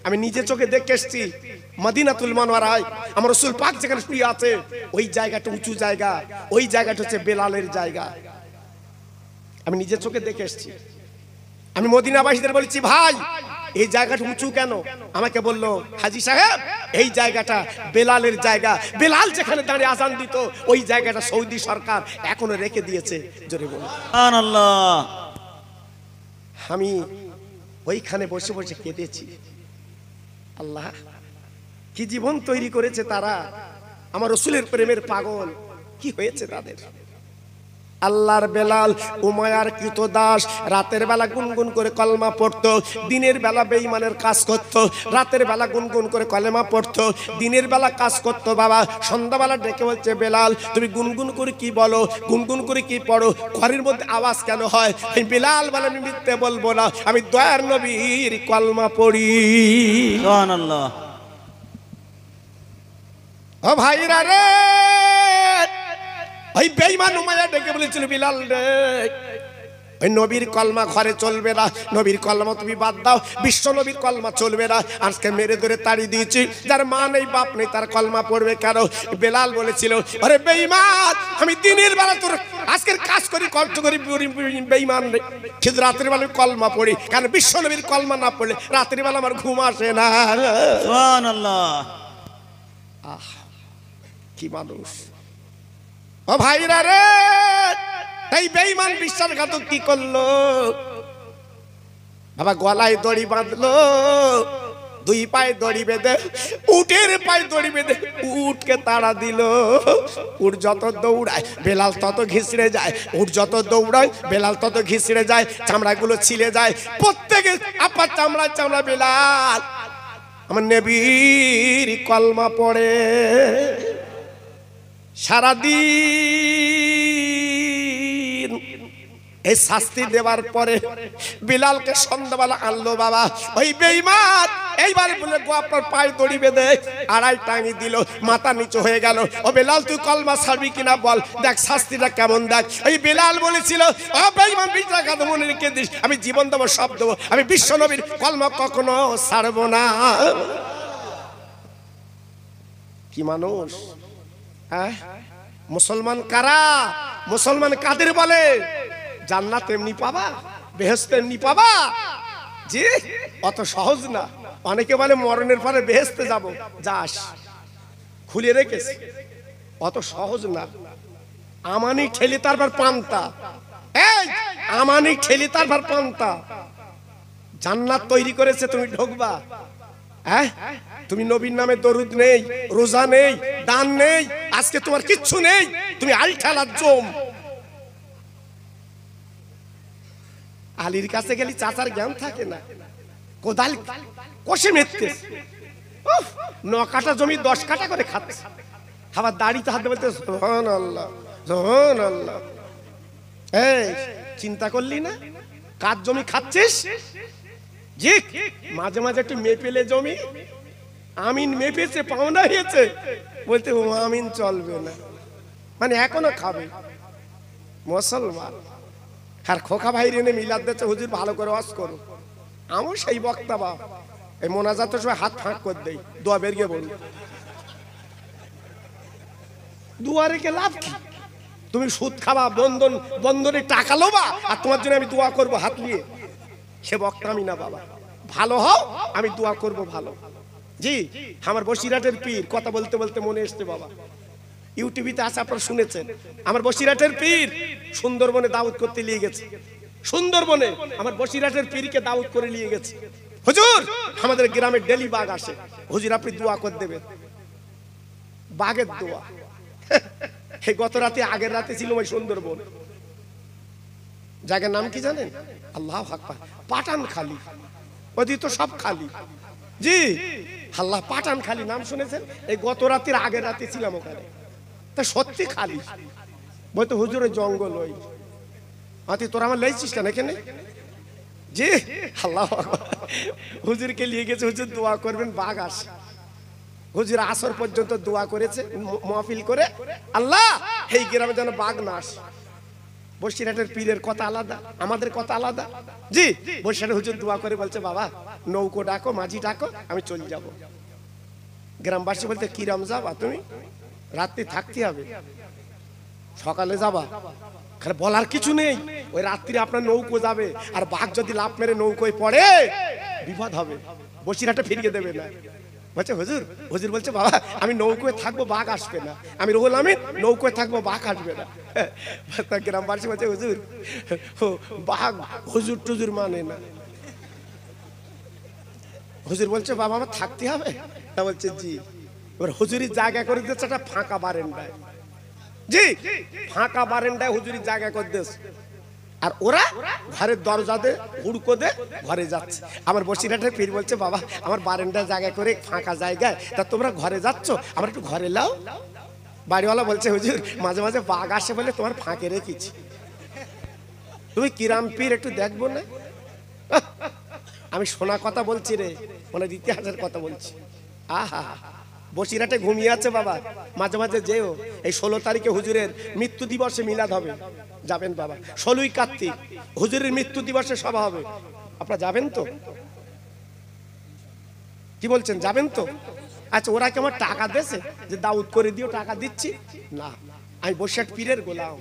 আমি নিজে চোখে দেখে এসেছি মদিনাতুল মুনাওয়ারায় আমার রাসূল পাক যেখানে শুয়ে আছে ওই জায়গাটা উঁচু জায়গা, ওই জায়গাটা হচ্ছে বেলালের জায়গা। আমি নিজে চোখে দেখে এসেছি। আমি মদিনাবাসীদের বলেছি, ভাই এই জায়গাটা উঁচু কেন? আমাকে বলল, হাজী সাহেব এই জায়গাটা বেলালের জায়গা। বেলাল যেখানে দাঁড়িয়ে আজান দিত ওই জায়গাটা সৌদি সরকার এখনো রেখে দিয়েছে। জোরে বলুন সুবহানাল্লাহ। আমি ওইখানে বসে বসে কেঁদেছি। আল্লাহ কি জীবন তৈরি করেছে তারা, আমার রাসূলের প্রেমের পাগল। কি হয়েছে তাদের? আল্লাহর বেলাল উমায়ার কৃতদাস, রাতের বেলা গুনগুন করে কলমা পড়তো, দিনের বেলা বেঈমানের কাজ করত। রাতের বেলা গুনগুন করে কলমা পড়তো, দিনের বেলা কাজ করত। বাবা সন্ধ্যাবেলা ডেকে বলছে, বেলাল তুমি গুনগুন করে কি বলো, গুনগুন করে কি পড়ো, ঘরের মধ্যে আওয়াজ কেন হয়? এই বেলাল বলে, আমি মিথ্যে বলবো না, আমি দয়ার নবীর কলমা পড়ি। সুবহানাল্লাহ। ও ভাইরা রে, ওই বেঈমান উমাইয়া ডেকে বলেছিল, বিলাল রে ওই নবীর কলমা ঘরে চলবে না, নবীর কলমা তুমি বাদ দাও, বিশ্ব নবীর কলমা চলবে না। আজকে মেরে ধরে তাড়ি দিয়েছি, যার মা নেই বাপ নেই তার কলমা পড়বে কেন? বেলাল বলেছিল, আরে বেঈমান আমি দিনের বেলা তোর আজকের কাজ করি, কষ্ট করি, বেঈমান রে, কিন্তু রাতের বেলা কলমা পড়ি, কারণ বিশ্ব নবীর কলমা না পড়লে রাতের বেলা আমার ঘুম আসে না। সুবহানাল্লাহ। আহ কি মানুষ! ও ভাইরা রে, তাই বেঈমান বিশ্বাসঘাতক কি করলো? বাবা গলায় দড়ি বাঁধলো, দুই পায়ে দড়ি বেঁধে, উটের পায়ে দড়ি বেঁধে উটকে তাড়া দিল। উট যত দৌড়ায় বেলাল তত ঘিসড়ে যায়, উট যত দৌড়ায় বেলাল তত ঘিসড়ে যায়, চামড়াগুলো ছিলে যায়, প্রত্যেকে আপা চামড়া চামড়া। বেলাল আমার নবীর কলমা পড়ে। সারাদিন এই শাস্তি দেওয়ার পরে বিলালকে সন্ধ্যাবেলা আনলো বাবা ওই বেঈমান। এইবার বলে গোয়াপার পায়ে দড়ি বেঁধে আড়াই টাঙি দিল, মাথা নিচু হয়ে গেল। ও বেলাল তুই কলমা ছাড়বি কিনা বল, দেখ শাস্তিটা কেমন দেখ। এই বেলাল বলেছিল, ও বেঈমান বিশ্বাসঘাত মনে রেখে দিস, আমি জীবন দেবো, সব দেবো, আমি বিশ্ব নবীর কলমা কখনো ছাড়বো না। কি মানুষ! হ্যাঁ, মুসলমান কারা? মুসলমান কাদের বলে? জান্নাত এমনি পাবা, বেহেশত এমনি পাবা? জি, অত সহজ না। অনেকে বলে মরণের পরে বেহেশতে যাব, যাস, খুলে রেখেছে, অত সহজ না। আমানি ঠেলি তারপর পান্তা, এই আমানি ঠেলি তারপর পান্তা। জান্নাত তৈরি করেছে, তুমি ঢুকবা। হ্যাঁ, তুমি নবীর নামে দরুদ নেই, রোজা নেই, দান নেই, আজকে তোমার কিচ্ছু নেই, তুমি আলঠালা জম। আলীর কাছে গেলি চাচার জ্ঞান থাকে না, কোদাল কষে মেরতে, 9 কাঠা জমি 10 কাঠা করে খাচ্ছে, আবার দাড়িতে হাত বলতে সুবহানাল্লাহ সুবহানাল্লাহ। এই চিন্তা করলি না কার জমি খাচ্ছিস? জি, মাঝে মাঝে একটু মেপেলে জমি, আমিন মেপেছে পাওনা হয়েছে, বলতে ও আমিন চলবে না, মানে এখনো খাবে মুসলমান। আর খোকা ভাইরে এনে মিলাদ দিচ্ছে, হুজুর ভালো করে ওয়াজ করো। আমার সেই বক্তা বাপ এই মোনাজাতের সময় হাত ফাঁক করে দেই, দোয়া বেরিয়ে বলুন। দোয়া রেখে লাভ কি? তুমি সুদ খাবা, বন্ধনে টাকা লোবা, আর তোমার জন্য আমি দোয়া করবো হাত নিয়ে? সে বক্তা আমি না বাবা। ভালো হও, আমি দোয়া করব ভালো। জি, আমার বসিরহাটের পীর, কথা বলতে বলতে মনে এসছে বাবা, ইউটিউবে আছে, আপনারা শুনেছেন। আমার বসিরহাটের পীর সুন্দরবনে দাওয়াত করতে নিয়ে গেছে। সুন্দরবনে আমার বসিরহাটের পীরকে দাওয়াত করে নিয়ে গেছে। হুজুর আমাদের গ্রামে ডেলি বাঘ আসে, হুজুর আপনি দোয়া করে দেবেন। বাঘের দোয়া এই গত রাতে, আগের রাতে ছিল ওই সুন্দরবন। জায়গার নাম কি জানেন? আল্লাহু আকবার, পাটানখালী। ওদি তো সব খালি। জি, আল্লাহ, পাটানখালী নাম শুনেছেন? এই গত রাতের আগের রাতে ছিলাম ওখানে, তা সত্যি খালি। বলতো হুজুরের জঙ্গল ওই আতি, তোরা আমার লাইছিস কেন এখানে? জি, আল্লাহু আকবার। হুজুরকে নিয়ে গেছে, হুজুর দোয়া করবেন বাঘ আসে। হুজুর আসর পর্যন্ত দোয়া করেছে মাহফিল করে, আল্লাহ এই গ্রামে যেন বাঘ না আসে। বসিরহাটের পীরের কথা আলাদা, আমাদের কথা আলাদা। জি, বসিরহাটের হুজুর দোয়া করে বলছে, বাবা নৌকো ডাকো, মাঝি ডাকো, আমি চলে যাব। গ্রামবাসী বলতে, কিরাম যাবা তুমি? রাত্রি থাকতে হবে, সকালে যাবা। খালি বলার কিছু নেই, ওই রাত্রি আপনার নৌকো যাবে, আর বাঘ যদি লাফ মেরে নৌকোয় পড়ে বিপদ হবে, বসিরহাটে ফিরিয়ে দেবে না। বলছে হুজুর, হুজুর বলছে, বাবা আমি নৌকোয় থাকবো, বাঘ আসবে না। আমি রুহুল আমিন, নৌকোয় থাকবো, বাঘ আসবে না। গ্রামবাসী বলছে, হুজুর বাঘ হুজুর টুজুর মানে না। হুজুর বলছে, বাবা আমার থাকতে হবে। তা বলছে জি। এবার হুজুরি জায়গা করে দিচ্ছে একটা ফাঁকা বারান্দায়। জি, ফাঁকা বারান্দায় হুজুরি জায়গা করে দিয়েছে, আর ওরা ঘরের দরজা দে হুড়কো দে ঘরে যাচ্ছে। আমার বসিরহাটের পীর বলছে, বাবা আমার বারান্দায় জায়গা করে ফাঁকা জায়গায়, তা তোমরা ঘরে যাচ্ছ, আমার একটু ঘরে লাও। বাড়িওয়ালা বলছে, হুজুর মাঝে মাঝে বাঘ আসে বলে তোমার ফাঁকে রেখেছি, তুমি কিরাম পীর একটু দেখবো না? আমি শোনা কথা বলছি রে, মানে ইতিহাসের কথা বলছি। আহা, বসিরহাটে ঘুমিয়ে আছে বাবা, মাঝে মাঝে যেও। এই 16 তারিখে হুজুরের মৃত্যু দিবসে মিলাদ হবে, যাবেন বাবা। 16ই কার্তিক হুজুরের মৃত্যু দিবসে সভা হবে, আপনারা যাবেন তো? কি বলছেন, যাবেন তো? আচ্ছা, ওরা কি আমার টাকা দেছে যে দাউদ করে দিও, টাকা দিচ্ছি না। আমি বসিরহাট পীরের গোলাম,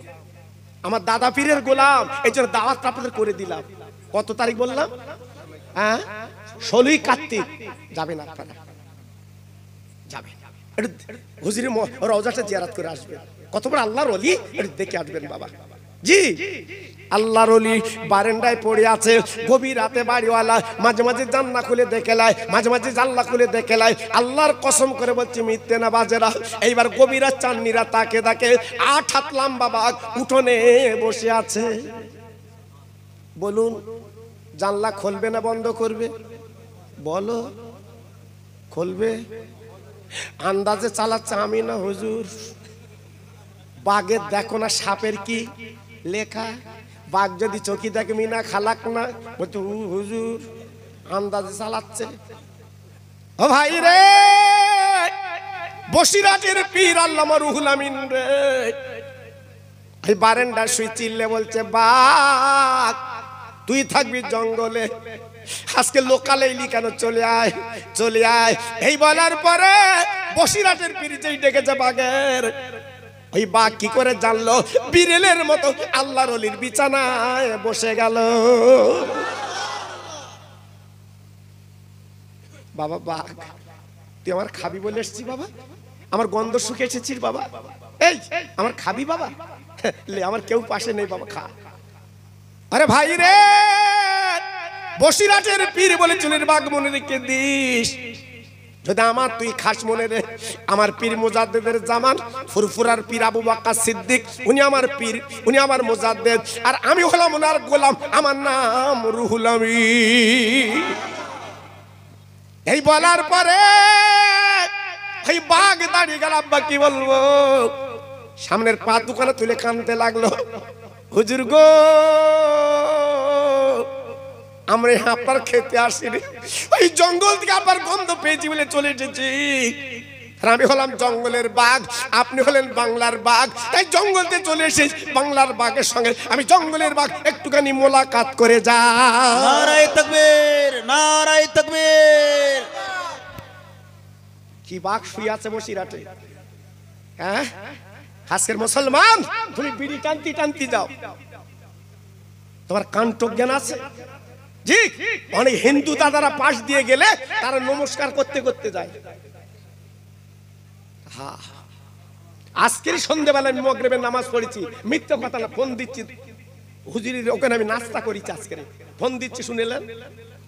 আমার দাদা পীরের গোলাম, এই জন্য দাওয়াত আপনাদের করে দিলাম। কত তারিখ বললাম? হ্যাঁ, 16ই কার্তিক। যাবেন আপনারা, যাবেন। একটু হুজুরের রওজাটা জিয়ারত করে আসবেন, কত বড় আল্লাহর ওলি, একটু দেখে আসবেন বাবা। জি, আল্লাহর ওলি বারান্দায় পড়ে আছে, গভীর রাতে বাড়িওয়ালা মাঝে মাঝে জানলা খুলে দেখে লাই, মাঝে মাঝে জানলা খুলে দেখে লাই। আল্লাহর কসম করে বলছি, মিথ্যে না বাজেরা। এইবার গভীর রাত চান্নিরা তাকে তাকে 8 হাত লম্বা বাঘ উঠোনে বসে আছে। বলুন, জানলা খুলবে না বন্ধ করবে? বলো, খুলবে? আন্দাজে চালাচ্ছে আমি না হুজুর। বাঘের দেখো না সাপের কি লেখা, বাঘ যদি চোখি দেখে মিনা খালাক না, বলতো হুজুর আন্দাজে চালাচ্ছে। ও ভাই রে, বসিরহাটের পীর আল্লামা রুহুল আমিন রে, এই বারান্দায় শুই চিল্লে বলছে, বাঘ তুই থাকবি জঙ্গলে, আজকে লোকালে এলি কেন, চলে আয় চলে আয়। এই বলার পরে বসিরহাটের পীর যেই ডেকেছে বাঘের, ওই বাঘ কি করে জানলো? বিড়েলের মতো আল্লাহর ওলির বিছানায় বসে গেল। বাবা বাঘ তুই আমার খাবি বলে এসেছি বাবা, আমার গন্ধ শুকে এসেছিস বাবা, এই আমার খাবি বাবা? লে, আমার কেউ পাশে নেই বাবা, খা। আরে ভাই রে, বসিরহাটের পীর বলে চুলের বাঘ মনে রেখে দিস, যদি আমার তুই খাস মনে রে। আমার পীর মুজাদ্দেদের জামান ফুরফুরার পীর আবু বকর সিদ্দিক, উনি আমার পীর, উনি আমার মুজাদ্দেদ, আর আমি হলাম ওনার গোলাম, আমার নাম রুহুল আমিন। এই বলার পরে এই বাঘ দাঁড়িয়ে গেল। আব্বা কি বলবো, সামনের পা দুখানা তুলে কাঁদতে লাগলো, হুজুর গো আমরা আপনার খেতে আসিনি, ওই জঙ্গল থেকে আপনার গন্ধ পেয়েছি বলে চলে এসেছি। আমি হলাম জঙ্গলের বাঘ, আপনি হলেন বাংলার বাঘ, তাই জঙ্গল থেকে চলে এসে বাংলার বাঘের সঙ্গে আমি জঙ্গলের বাঘ একটুখানি মোলাকাত করে যা। নারায়ে তাকবীর, নারায়ে তাকবীর। কি বাঘ শুয়ে আছে বসিরহাটে? হ্যাঁ, আজকের মুসলমান তুমি বিড়ি টানতি টানতি যাও, তোমার কাণ্ড জ্ঞান আছে? জি, অনেক হিন্দু দাদারা পাশ দিয়ে গেলে তারা নমস্কার করতে করতে যায়। হ্যাঁ, আজকের সন্ধ্যেবেলায় মগরিবের নামাজ পড়েছি, মিথ্যা কথা না, ফোন দিচ্ছি হুজুরির ওখানে, আমি নাস্তা করেছি আজকে, ফোন দিচ্ছি শুনেলেন,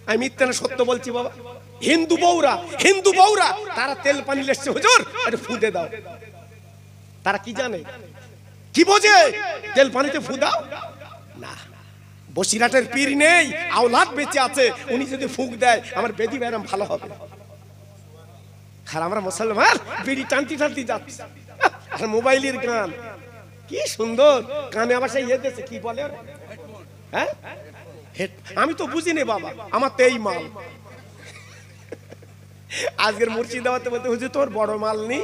আমি মিথ্যা না সত্য বলছি বাবা। হিন্দু বউরা তারা তেল পানি লেসছে, হুজুর একটু ফুঁদে দাও। তারা কি জানে, কি বোঝে, তেল পানিতে ফু দাও না। বসিরহাটের পীর নেই, আওলাদ বেঁচে আছে, উনি যদি ফুঁক দেয় আমার বেদি ব্যারাম ভালো হবে। আর আমরা মুসলমান বিড়ি টানতি টানতি যাচ্ছি, আর মোবাইলের গান কি সুন্দর কানে, আমার সেই ইয়ে দিয়েছে কি বলে, হ্যাঁ আমি তো বুঝিনি বাবা, আমার তো এই মাল। আজকের মুর্শিদাবাদে বলতে হুজুর তোর বড় মাল নি,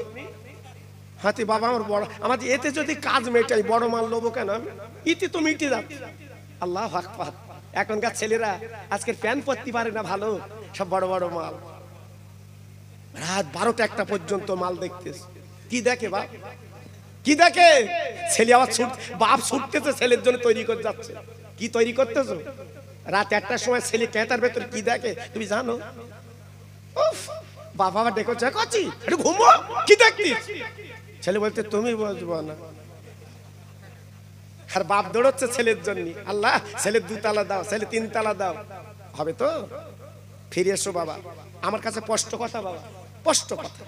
হাতি বাবা আমার বড় আমাদের এতে যদি কাজ মেটাই বড় মাল নেবো কেন আমি? ইতি তো মিটে যাচ্ছে। আল্লাহু আকবার। এখনকার ছেলেরা আজকের প্যান্ট পরতে পারে না ভালো, সব বড় বড় মাল। রাত 12টা 1টা পর্যন্ত মাল দেখতেছ। কি দেখে বাপ, কি দেখে? ছেলে আবার বাপ ছুটতেছে ছেলের জন্য তৈরি করে যাচ্ছে। কি তৈরি করতেছো? রাত 1টার সময় ছেলে ক্যাঁতার ভেতর কি দেখে তুমি জানো? বাবা আবার ডেকে করছি একটু ঘুমো, কি দেখতিস? ছেলে বলতে তুমি বুঝবো না। আর বাপ দৌড়চ্ছে ছেলের জন্য, আল্লাহ ছেলের 2 তালা দাও, ছেলে 3 তালা দাও। হবে তো? ফিরে এসো বাবা, আমার কাছে স্পষ্ট কথা বাবা, স্পষ্ট কথা।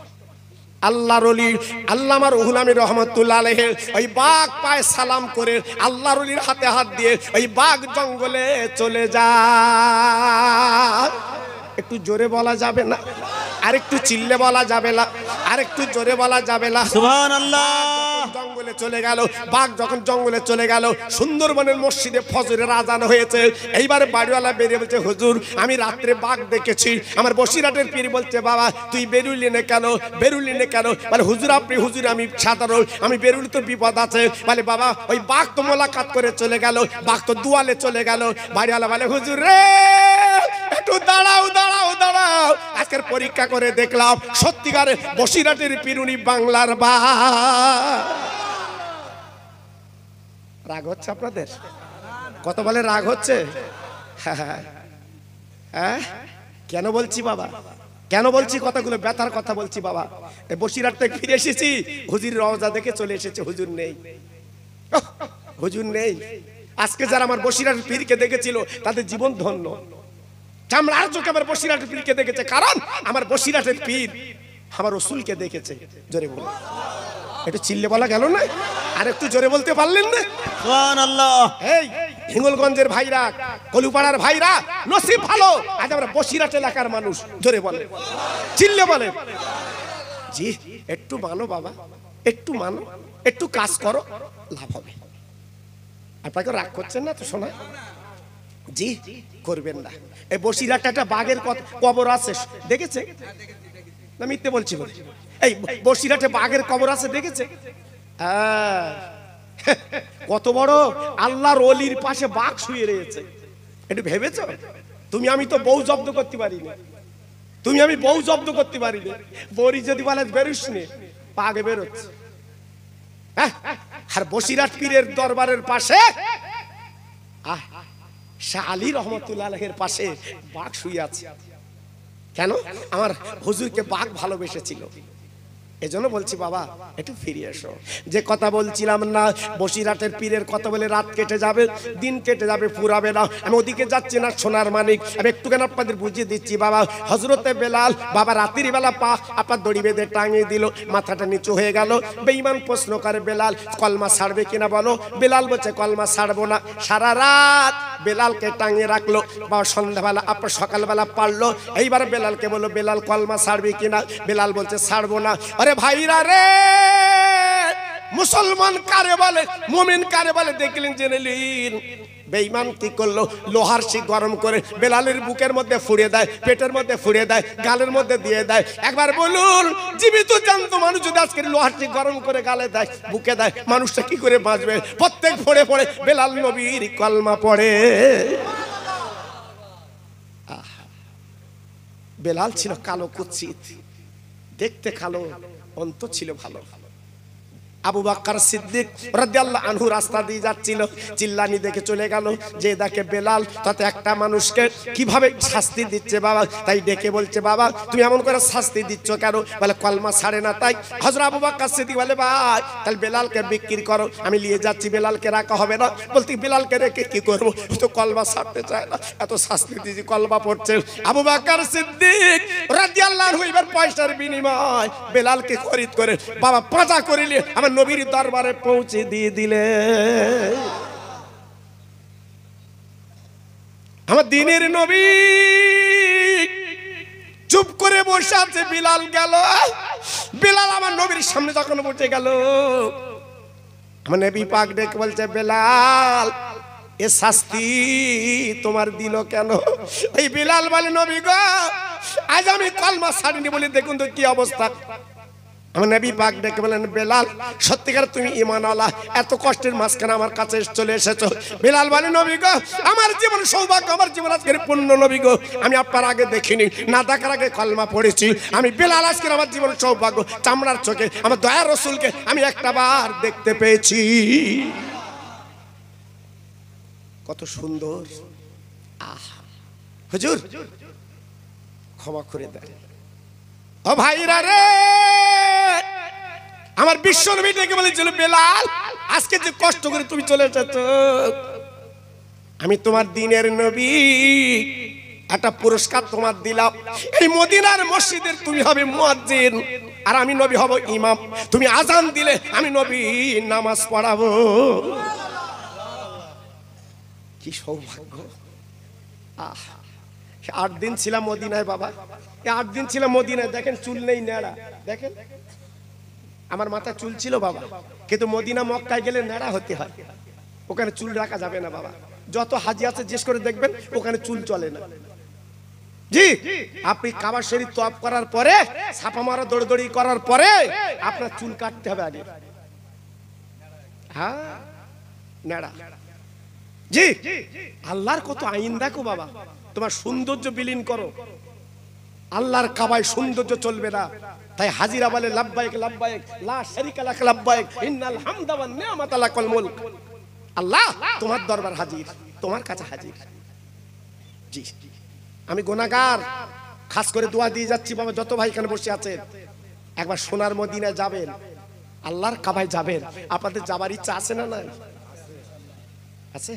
আল্লাহর ওলি আল্লামা রুহুল আমিন রহমাতুল্লাহ আলাইহি ওই বাঘ পায়ে সালাম করে আল্লাহর ওলির হাতে হাত দিয়ে ওই বাঘ জঙ্গলে চলে যায়। একটু জোরে বলা যাবে না? আর একটু চিল্লে বলা যাবে না? আর একটু জোরে বলা যাবে না? সুবহানাল্লাহ। জঙ্গলে চলে গেল। বাঘ যখন জঙ্গলে চলে গেল, সুন্দরবনের মসজিদে ফজরের আজান হয়েছে। এইবারে বাড়িওয়ালা বেরিয়ে বলছে, হুজুর আমি রাত্রে বাঘ দেখেছি। আমার বসিরহাটের পীর বলছে, বাবা তুই বেরুলি না কেন? বেরুলি না কেন? বলে হুজুর আপনি, হুজুর আমি সাধারণ, আমি বেরুলি তো বিপদ আছে। বলে বাবা ওই বাঘ তো মোলাকাত করে চলে গেল, বাঘ তো দুয়ালে চলে গেল। বাড়িওয়ালা বলে, হুজুর রে একটু দাঁড়াও দাঁড়াও দাঁড়াও, আজকের পরীক্ষা করে দেখলাম সত্যিকারে বসিরহাটের পীরুনি বাংলার বাঘ। রাগ হচ্ছে আপনাদের? কত বলে রাগ হচ্ছে? হ্যাঁ কেন বলছি বাবা, কেন বলছি কথাগুলো? ব্যথার কথা বলছি বাবা। বসিরহাট থেকে ফিরে এসেছি, হুজুর রওজা দেখে চলে এসেছে, হুজুর নেই, হুজুর নেই। আজকে যারা আমার বসিরহাটের পীরকে দেখেছিল তাদের জীবন ধন্য। চামড়ার চোখে আমার বসিরহাটের পীরকে দেখেছে, কারণ আমার বসিরহাটের পীর আমার রসুলকে দেখেছে। জোরে বলুন, একটু চিল্লে বলা গেল না? আর একটু জোরে বলতে পারলেন না? সুবহানাল্লাহ। এই হিঙ্গলগঞ্জের ভাইরা, কলুপাড়ার ভাইরা, নসিব ভালো আজ আমরা বসিরহাট এলাকার মানুষ। জোরে বলে, চিল্লে বলে। জি একটু মানো বাবা, একটু মানো, একটু কাজ করো, লাভ হবে। আপনাকে রাগ করছেন না তো শোনা? জি করবেন না। এই বসিরহাটে একটা বাঘের কবর আছে, দেখেছে না? মিথ্যে বলছি বলে। এই বসিরহাটে বাঘের কবর আছে, দেখেছে? কত বড় আল্লাহর ওলির পাশে বাঘ শুয়ে রয়েছে, একটু ভেবেছো? তুমি আমি তো বউ জব্দ করতে পারি না, তুমি আমি বউ জব্দ করতে পারি না। বড়ি যদি বলে বেরোস নে, বাঘে বেরোচ্ছে। আর বসিরহাট পীরের দরবারের পাশে শাহ আলী রহমতুল্লাহ আলাইহির পাশে বাঘ শুয়ে আছে। কেন? আমার হুজুরকে বাঘ ভালোবেসেছিল। এজন্য বলছি বাবা একটু ফিরে এসো। যে কথা বলছিলাম না, বসিরহাটের পীরের কথা বলে রাত কেটে যাবে, দিন কেটে যাবে, পুরাবে না। আমি ওদিকে যাচ্ছি না সোনার মানিক, আমি একটুখানি আপনাদের বুঝিয়ে দিচ্ছি বাবা। হযরতে বেলাল বাবা রাত্রির বেলা পা আপনার দড়ি বেঁধে টাঙিয়ে দিল, মাথাটা নিচু হয়ে গেল। বেঈমান প্রশ্ন করে, বেলাল কলমা ছাড়বে কিনা বলো? বেলাল বলছে কলমা ছাড়বো না। সারা রাত বেলালকে টাঙিয়ে রাখলো। বাবা সন্ধ্যাবেলা আপনার সকালবেলা পারলো। এইবার বেলালকে বললো, বেলাল কলমা ছাড়বে কিনা? বেলাল বলছে ছাড়বো না। আরে ভাইরা রে, মুসলমান কারে বলে, মুমিন কারে বলে দেখলেন, জেনে নিন। বেঈমান কি করলো? লোহার শিক গরম করে বেলালের বুকের মধ্যে ফুড়িয়ে দেয়, পেটের মধ্যে ফুড়িয়ে দেয়, গালের মধ্যে দিয়ে দেয়। একবার বলুন, জীবিত জ্যান্ত মানুষ যদি আজকে লোহার শিক গরম করে গালে দেয়, বুকে দেয়, মানুষটা কি করে বাঁচবে? প্রত্যেক ফোড়ে ফোড়ে বেলাল নবীর কলমা পড়ে। বেলাল ছিল কালো কুৎসিত, দেখতে কালো, অন্তর ছিল ভালো। আবু বকর সিদ্দিক রাদিয়াল্লাহু আনহু রাস্তা দিয়ে যাচ্ছিল, চিল্লানি দেখে চলে গেল। যে দেখে বেলাল তাতে একটা মানুষকে কিভাবে শাস্তি দিচ্ছে বাবা, তাই ডেকে বলছে, বাবা তুমি এমন করে শাস্তি দিচ্ছ কেন? বলে কলমা ছাড়ে না তাই। হযরত আবু বকর সিদ্দিক বলে, ভাই তাহলে বেলালকে বিক্রি করো, আমি নিয়ে যাচ্ছি, বেলালকে রাখা হবে না। বলতে বেলালকে রেখে কি করবো? তো কলমা ছাড়তে চায় না, এত শাস্তি দিয়েছি, কলমা পড়ছে। আবু বকর সিদ্দিক রাদিয়াল্লাহু আনহু এবার পয়সার বিনিময় বেলালকে খরিদ করে বাবা পাঁচা করে নিয়ে আমার নবীর দরবারে পৌঁছে দিয়ে দিলে। আমার দিনের নবী চুপ করে বসে আছে, বিলাল গেল। বিলাল আমার নবীর সামনে যখন বসে গেল, আমার নবী পাক ডেকে বলছে, বেলাল এ শাস্তি তোমার দিল কেন? এই বিলাল বলে, নবী গো আজ আমি কলমা ছাড়িনি বলে দেখুন তো কি অবস্থা। আমার নবী পাক ডেকে বলেন, বেলাল সত্যিকার তুমি ঈমানওয়ালা, এত কষ্টের মাঝখানে আমার কাছে চলে এসেছো। বেলাল বলে, নবী গো, আমার জীবন সৌভাগ্য, আমার জীবন আজকের পূর্ণ নবী গো, আমি আপনার আগে দেখিনি, না দেখার আগে কলমা পড়েছি। আমি বেলাল, আজকের আমার জীবন সৌভাগ্য, চামড়ার চোখে আমার দয়ার রাসূলকে আমি একটা বার দেখতে পেয়েছি। কত সুন্দর। আহ হুজুর ক্ষমা করে দেন। ও ভাইরা রে, আমার বিশ্ব নবী ডেকে বলেছিল, বেলাল আজকে যে কষ্ট করে তুমি চলে এসেছো, আমি তোমার দিনের নবী, একটা পুরস্কার তোমার দিলাম। এই মদিনার মসজিদের তুমি হবে মুয়াজ্জিন, আর আমি নবী হব ইমাম। তুমি আজান দিলে আমি নবী নামাজ পড়াবো। কি সৌভাগ্য। আহ 8 দিন ছিলাম মদিনায় বাবা, 8 দিন ছিলাম মদিনায়। দেখেন চুল নেই, নেড়া। দেখেন আমার মাথা চুল ছিল বাবা, কিন্তু মদিনা মক্কায় গেলে নেড়া হতে হয়, ওখানে চুল রাখা যাবে না বাবা। যত হাজি আছে জিজ্ঞেস করে দেখবেন, ওখানে চুল চলে না। জি, আপনি কাবা শরীফ তওয়াফ করার পরে, ছাপা মারা দৌড়দৌড়ি করার পরে আপনার চুল কাটতে হবে আগে। হ্যাঁ, নেড়া। জি, আল্লাহর কত আইন দেখো বাবা। তোমার সৌন্দর্য বিলীন করো, আল্লাহর কাবায় সৌন্দর্য চলবে না। তাই হাজিরা বলে, লাব্বাইক লাব্বাইক লা শারীকা লাক লাব্বাইক ইন্নাল হামদা ওয়ান নি'মাতা লাকাল মুলক। আল্লাহ তোমার দরবার হাজির, তোমার কাছে হাজির। জি, আমি গুনাহগার, খাস করে দোয়া দিয়ে যাচ্ছি বাবা, যত ভাই এখানে বসে আছেন, একবার সোনার মদিনায় যাবেন, আল্লাহর কাবায় যাবেন। আপনাদের যাবার ইচ্ছা আছে না? নাই আছে?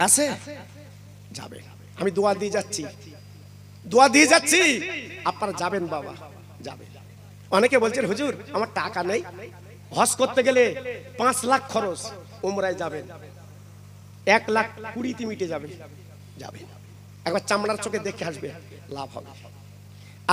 আছে, যাবেন। আমি দোয়া দিয়ে যাচ্ছি, দোয়া দিয়ে যাচ্ছি, আপনারা যাবেন বাবা, যাবেন। অনেকে বলছেন, হুজুর আমার টাকা নেই, হজ করতে গেলে 5 লাখ খরচ, উমরায় যাবেন 1,20,000 মিটে যাবে। যাবেন, একবার চামড়ার চোখে দেখে আসবে, লাভ হবে।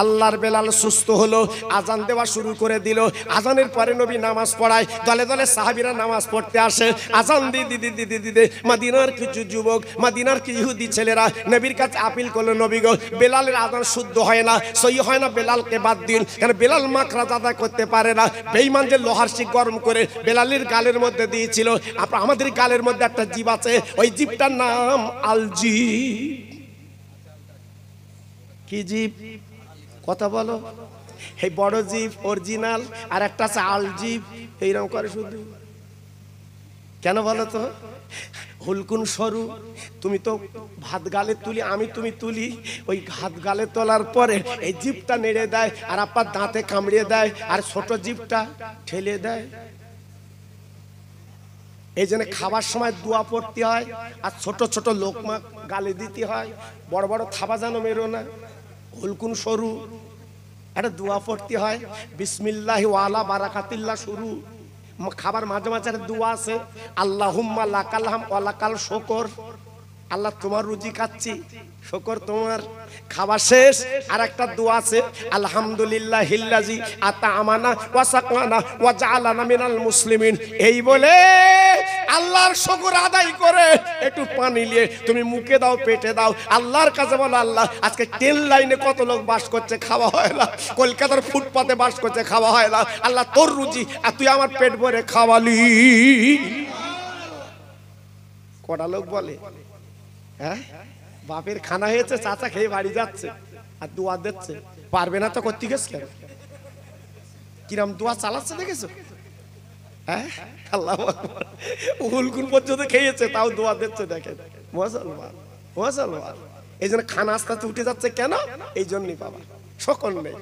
আল্লাহর বেলাল সুস্থ হলো, আজান দেওয়া শুরু করে দিল। আজানের পরে নবী নামাজ পড়ায়, দলে দলে সাহাবীরা নামাজ পড়তে আসে। আজান দিতে মদিনার কিছু যুবক, মদিনার কিছু ইহুদি ছেলেরা নবীর কাছে আপিল করলো, নবী গো, বেলালের আজান শুদ্ধ হয় না, সহি হয় না, বেলালকে বাদ দিন। কারণ বেলাল মাখরাজ আদায় করতে পারে না। বেঈমান যে লোহার শিক গরম করে বেলালের গালের মধ্যে দিয়েছিল, আমাদের গালের মধ্যে একটা জীব আছে, ওই জীবটার নাম আলজিব। কি জীব? কথা বলো। এই বড় জীব অরিজিনাল, আর একটা আছে আল জীব, এইরকম করে শুধু। কেন বলো তো? হুলকুন সরু, তুমি তো ভাত গালে তুলি, আমি তুমি তুলি, ওই ভাত গালে তোলার পরে এই জিভটা নেড়ে দেয়, আর আপনার দাঁতে কামড়িয়ে দেয়, আর ছোট জিভটা ঠেলে দেয়। এই জন্য খাবার সময় দোয়া পড়তে হয়, আর ছোট ছোট লোকমা গালে দিতে হয়। বড় বড় থাবা যেন মেরো না, হুলকুন সরু, একটা দোয়া পড়তে হয়, বিসমিল্লাহি ওয়া আলা বারাকাতিল্লাহ শুরু। খাবার মাঝে মাঝে দোয়া আছে, আল্লাহুম্মা লাকাল হাম ওয়া লাকাল শুকর। আল্লাহ তোমার রুজি খাচ্ছি, শুকর তোমার। খাবার শেষ আর একটা দোয়া আছে, আলহামদুলিল্লাহিল্লাযী আত'আমানা ওয়া সাকানা ওয়া জাআলানা মিনাল মুসলিমিন। এই বলে আল্লাহর শুকর আদায় করে একটু পানি নিয়ে তুমি মুখে দাও, পেটে দাও, আল্লাহর কাছে বলো, আল্লাহ আজকে ট্রেন লাইনে কত লোক বাস করছে, খাওয়া হয় না, কলকাতার ফুটপাতে বাস করছে, খাওয়া হয় না, আল্লাহ তোর রুজি, আর তুই আমার পেট ভরে খাওয়ালি। কটা লোক বলে, হ্যাঁ বাপের খানা হয়েছে, চাচা খেয়ে বাড়ি যাচ্ছে, আর দোয়া দিচ্ছে, পারবে না তো করতে গেছ কেন? কিরম দোয়া চালাচ্ছে দেখেছো? হ্যাঁ, আল্লাহু আকবার। হুলকুন পর্যন্ত খেয়েছে, তাও দোয়া দিচ্ছে। দেখেন মুসলমান, মুসলমান। এই জন্য খানা আস্তে আস্তে উঠে যাচ্ছে, কেন? এই জন্যই বাবা, শকন নেই।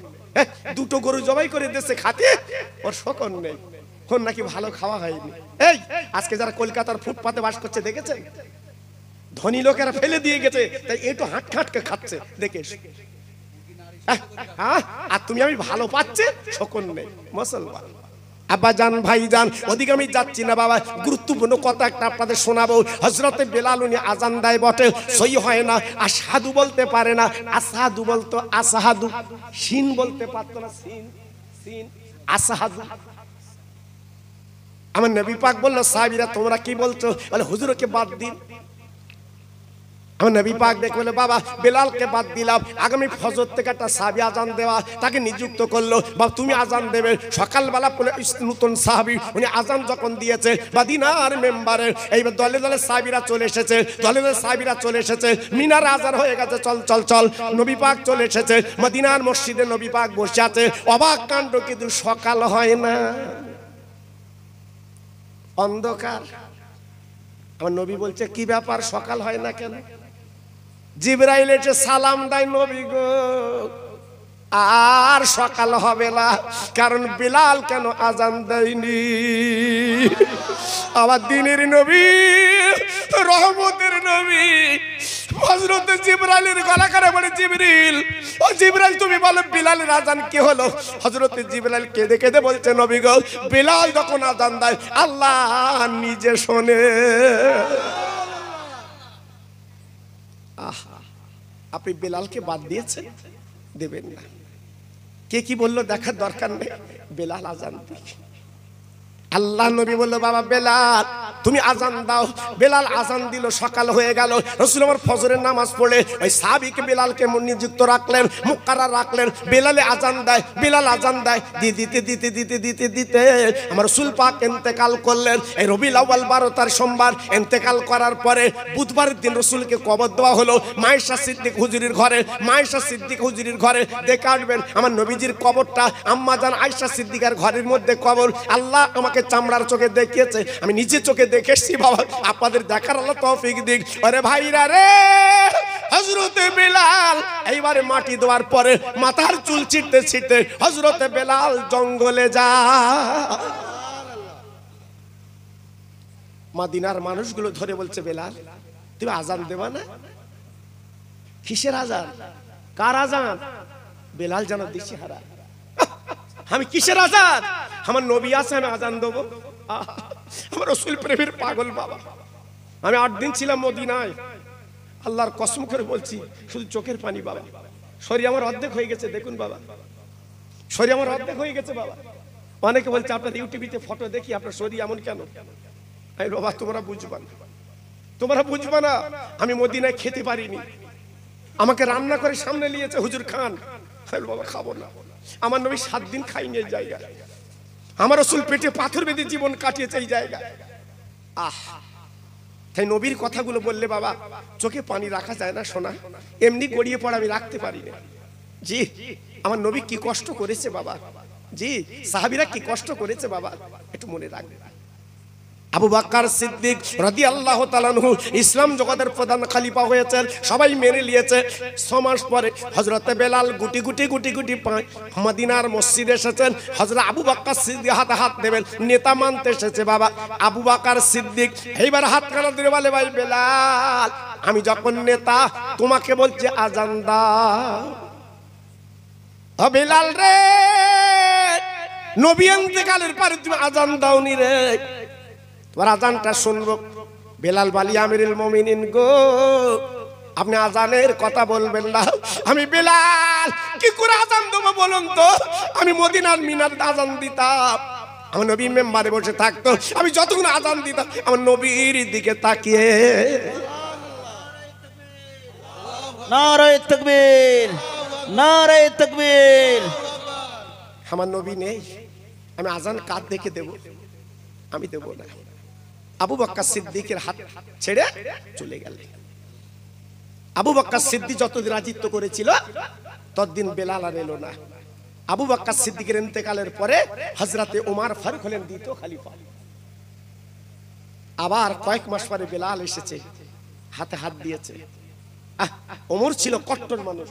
দুটো গরু জবাই করে দিচ্ছে খাতে, ওর শকন নেই, ওর নাকি ভালো খাওয়া হয়নি। এই আজকে যারা কলকাতার ফুটপাতে বাস করছে দেখেছেন, ধনী লোকেরা ফেলে দিয়ে গেছে, তাই একটু হাঁটকে খাচ্ছে, দেখে। আর তুমি আমি ভালো পাচ্ছে, শকন নেই। মুসলমান আব্বা জান, ভাই জান, ওদিকে আমি যাচ্ছি না বাবা, গুরুত্বপূর্ণ কথা একটা আপনাদের শোনাবো। হযরতে বেলাল উনি আজান দেয় বটে, সহি হয় না, আশহাদু বলতে পারে না, আসাহাদু বলতো, আসাহাদু, শিন বলতে পারতো না, শিন শিন আসাহাদু। আমার নবী পাক বলল, সাহাবীরা তোমরা কি বলছো? বলে হুজুরকে বাদ দিন। আমার নবী পাক দেখে বলে বাবা বেলালকে বাদ দিলাম, আগামী ফজর থেকে একটা সাহাবী আজান দেওয়া তাকে নিযুক্ত করলো, বা তুমি আজান দেবে। সকালবেলা নতুন সাহাবী উনি আজান যখন দিয়েছে মদিনার মেম্বারে, এইবার দলে দলে সাহাবীরা চলে এসেছে, দলে দলে সাহাবীরা চলে এসেছে, মিনার আজান হয়ে গেছে, চল চল চল। নবী পাক চলে এসেছে মদিনার মসজিদে, নবী পাক বসে আছে। অবাক কাণ্ড, কিন্তু সকাল হয় না, অন্ধকার। আমার নবী বলছে কি ব্যাপার, সকাল হয় না কেন? জিবরাইল এসে সালাম দেয়, নবী গো আর সকাল হবে না, কারণ বিলাল কেন আজান দেয়নি। আবার দিনের নবী, রহমতের নবী হযরত জিবরাইলের গলা করে বলে, জিবরিল, ও জিবরাইল তুমি বলো বিলালের আজান কি হলো? হযরত জিবরাইল কেঁদে কেঁদে বলছে, নবী গো বিলাল যখন আজান দেয় আল্লাহ নিজে শোনে। আপনি বেলালকে বাদ দিয়েছেন, দেবেন না। কে কি বললো দেখার দরকার নেই, বেলাল আজান দিক। আল্লাহ নবী বললো বাবা বেলাল তুমি আজান দাও। বেলাল আজান দিল, সকাল হয়ে গেল। রাসূল আমার ফজরের নামাজ পড়ে ওই সাহাবীকে বেলালকে নিযুক্ত রাখলেন, মুক্কারার রাখলেন। বেলালে আজান দেয়, বেলাল আজান দেয়, দিতে দিতে দিতে দিতে দিতে আমার রাসূল পাক ইন্তেকাল করলেন। এই রবিউল আউয়াল 12 তার সোমবার ইন্তেকাল করার পরে বুধবারের দিন রাসূলকে কবর দেওয়া হলো মায়েশা সিদ্দিক হুজুরির ঘরে। মায়েশা সিদ্দিক হুজুরির ঘরে দেখে আসবেন আমার নবীজির কবরটা আম্মা জান আয়েশা সিদ্দিকার ঘরের মধ্যে কবর। আল্লাহ আমাকে চামড়ার চোখে দেখিয়েছে, আমি নিজে চোখে দেখেছি বাবা, আপনাদের দেখার আল্লাহ তৌফিক দিক। আরে ভাইরা রে, হযরতে বেলাল এইবারে মাটি দেওয়ার পরে মাথার চুল ছিটতে ছিটতে হযরতে বেলাল জঙ্গলে যায়। মদিনার মানুষগুলো ধরে বলছে, বেলাল তুমি আজান দেবা না? কিসের আজান, কার আজান? বেলাল যেন দিশেহারা, আমি কিসের আজান? আমার নবী আছে, আমি আজান দেবো? আমার রাসূল প্রেমের পাগল বাবা। আমি 8 দিন ছিলাম মদিনায়, আল্লাহর কসম করে বলছি, শুধু চোখের পানি বাবা। শরীর আমার অর্ধেক হয়ে গেছে, দেখুন বাবা, শরীর আমার অর্ধেক হয়ে গেছে বাবা। অনেকে বলছে আপনার ইউটিউবে ফটো দেখি আপনার শরীর এমন কেন? এই বাবা তোমরা বুঝবা না, তোমরা বুঝবা না। আমি মদিনায় খেতে পারিনি, আমাকে রান্না করে সামনে নিয়েছে হুজুর খান, বাবা খাবো না। আমার নবী 7 দিন খাইনি এই জায়গায়, আমার রাসূল পেটে পাথর বেঁধে জীবন কাটিয়েছে এই জায়গায়। তাই নবীর কথাগুলো বললে বাবা চোখে পানি রাখা যায় না সোনা, এমনি গড়িয়ে পড়া আমি রাখতে পারি না। জি আমার নবী কি কষ্ট করেছে বাবা, জি সাহাবীরা কি কষ্ট করেছে বাবা, একটু মনে রাখবে। আবু বকর সিদ্দিক রাদিয়াল্লাহু তাআলা আনহু ইসলাম জগতের প্রধান খলিফা হয়েছেন, সবাই মেনে নিয়েছে। 6 মাস পরে হযরতে বেলাল গুটি গুটি গুটি গুটি পায় মদিনার মসজিদে এসেছেন। হযরত আবু বকর সিদ্দিক হাতে হাত দেবেন, নেতা মানতে এসেছে বাবা। আবু বকর সিদ্দিক এইবার হাত কানা ধরে বলে, ভাই বেলাল আমি যখন নেতা তোমাকে বলছি আজান দাও। ও বেলাল রে, নবী ইন্তেকালের পরে তুমি আজান দাওনি রে, তোমার আজানটা শুনবো। বেলাল বলি, আমিরুল মুমিনিন গো আপনি আজানের কথা বলবেন না। আমি বেলাল কি করে আজান দেবো বলুন তো? আমি মদিনার মিনার আজান দিতাম, আমার নবী মেম্বারে বসে থাকতো, আমি যতক্ষণ আজান দিতাম আমার নবীর দিকে তাকিয়ে। নারায়ে তাকবীর, নারায়ে তাকবীর। আমার নবী নেই, আমি আজান কার দেখে দেব? আমি দেব না। আবু বকর সিদ্দিকের হাত ছেড়ে চলে গেলেন। আবু বকর সিদ্দিক যতদিন রাজিত্ব করেছিল ততদিন বেলাল আর এলো না। আবু বকর সিদ্দিকের ইন্তেকালের পরে হযরতে ওমর ফারুক হলেন দ্বিতীয় খলিফা। আবার কয়েক মাস পরে বেলাল এসেছে, হাতে হাত দিয়েছে। ওমর ছিল কট্টর মানুষ,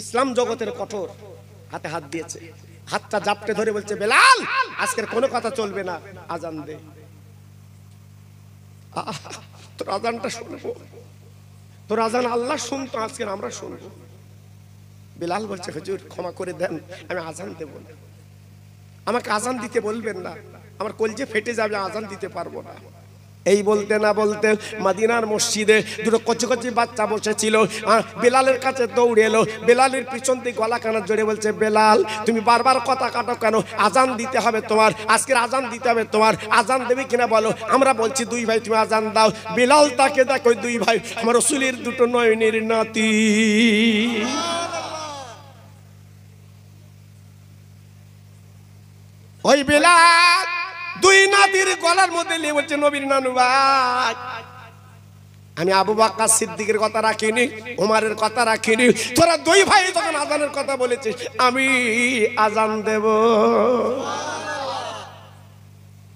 ইসলাম জগতের কঠোর, হাতে হাত দিয়েছে। হাতটা জাপটে ধরে বলছে, বেলাল আজকের কোনো কথা চলবে না, আজান দে। তোর আজানটা শুনবো, তোর আজান আল্লাহ শুনতো, আজকে আমরা শুনবো। বেলাল বলছে, হুজুর ক্ষমা করে দেন, আমি আজান দেব না, আমাকে আজান দিতে বলবেন না, আমার কলজে ফেটে যাবে, আজান দিতে পারবো না। এই বলতে না বলতে মদিনার মসজিদে দুটো কচি কচি বাচ্চা বসেছিল, বেলালের কাছে দৌড়ে এলো। বেলালের পিছন থেকে গলা কানা জড়িয়ে বলছে, বেলাল তুমি বারবার কথা কাটো কেন? আজান দিতে হবে তোমার, আজকের আজান দিতে হবে তোমার। আজান দেবে কিনা বলো? আমরা বলছি দুই ভাই তুমি আজান দাও। বেলাল তাকে দেখো, দুই ভাই আমার রাসূলের দুটো নয়নের নাতি। ওই বেলাল দুই নাতির গলার মধ্যে নিয়ে বলছে, নবীর নানু ভাই, আমি আবু বকর সিদ্দিকের কথা রাখিনি, ওমরের কথা রাখিনি, তোরা দুই ভাই যখন আজানের কথা বলেছিস আমি আজান দেব।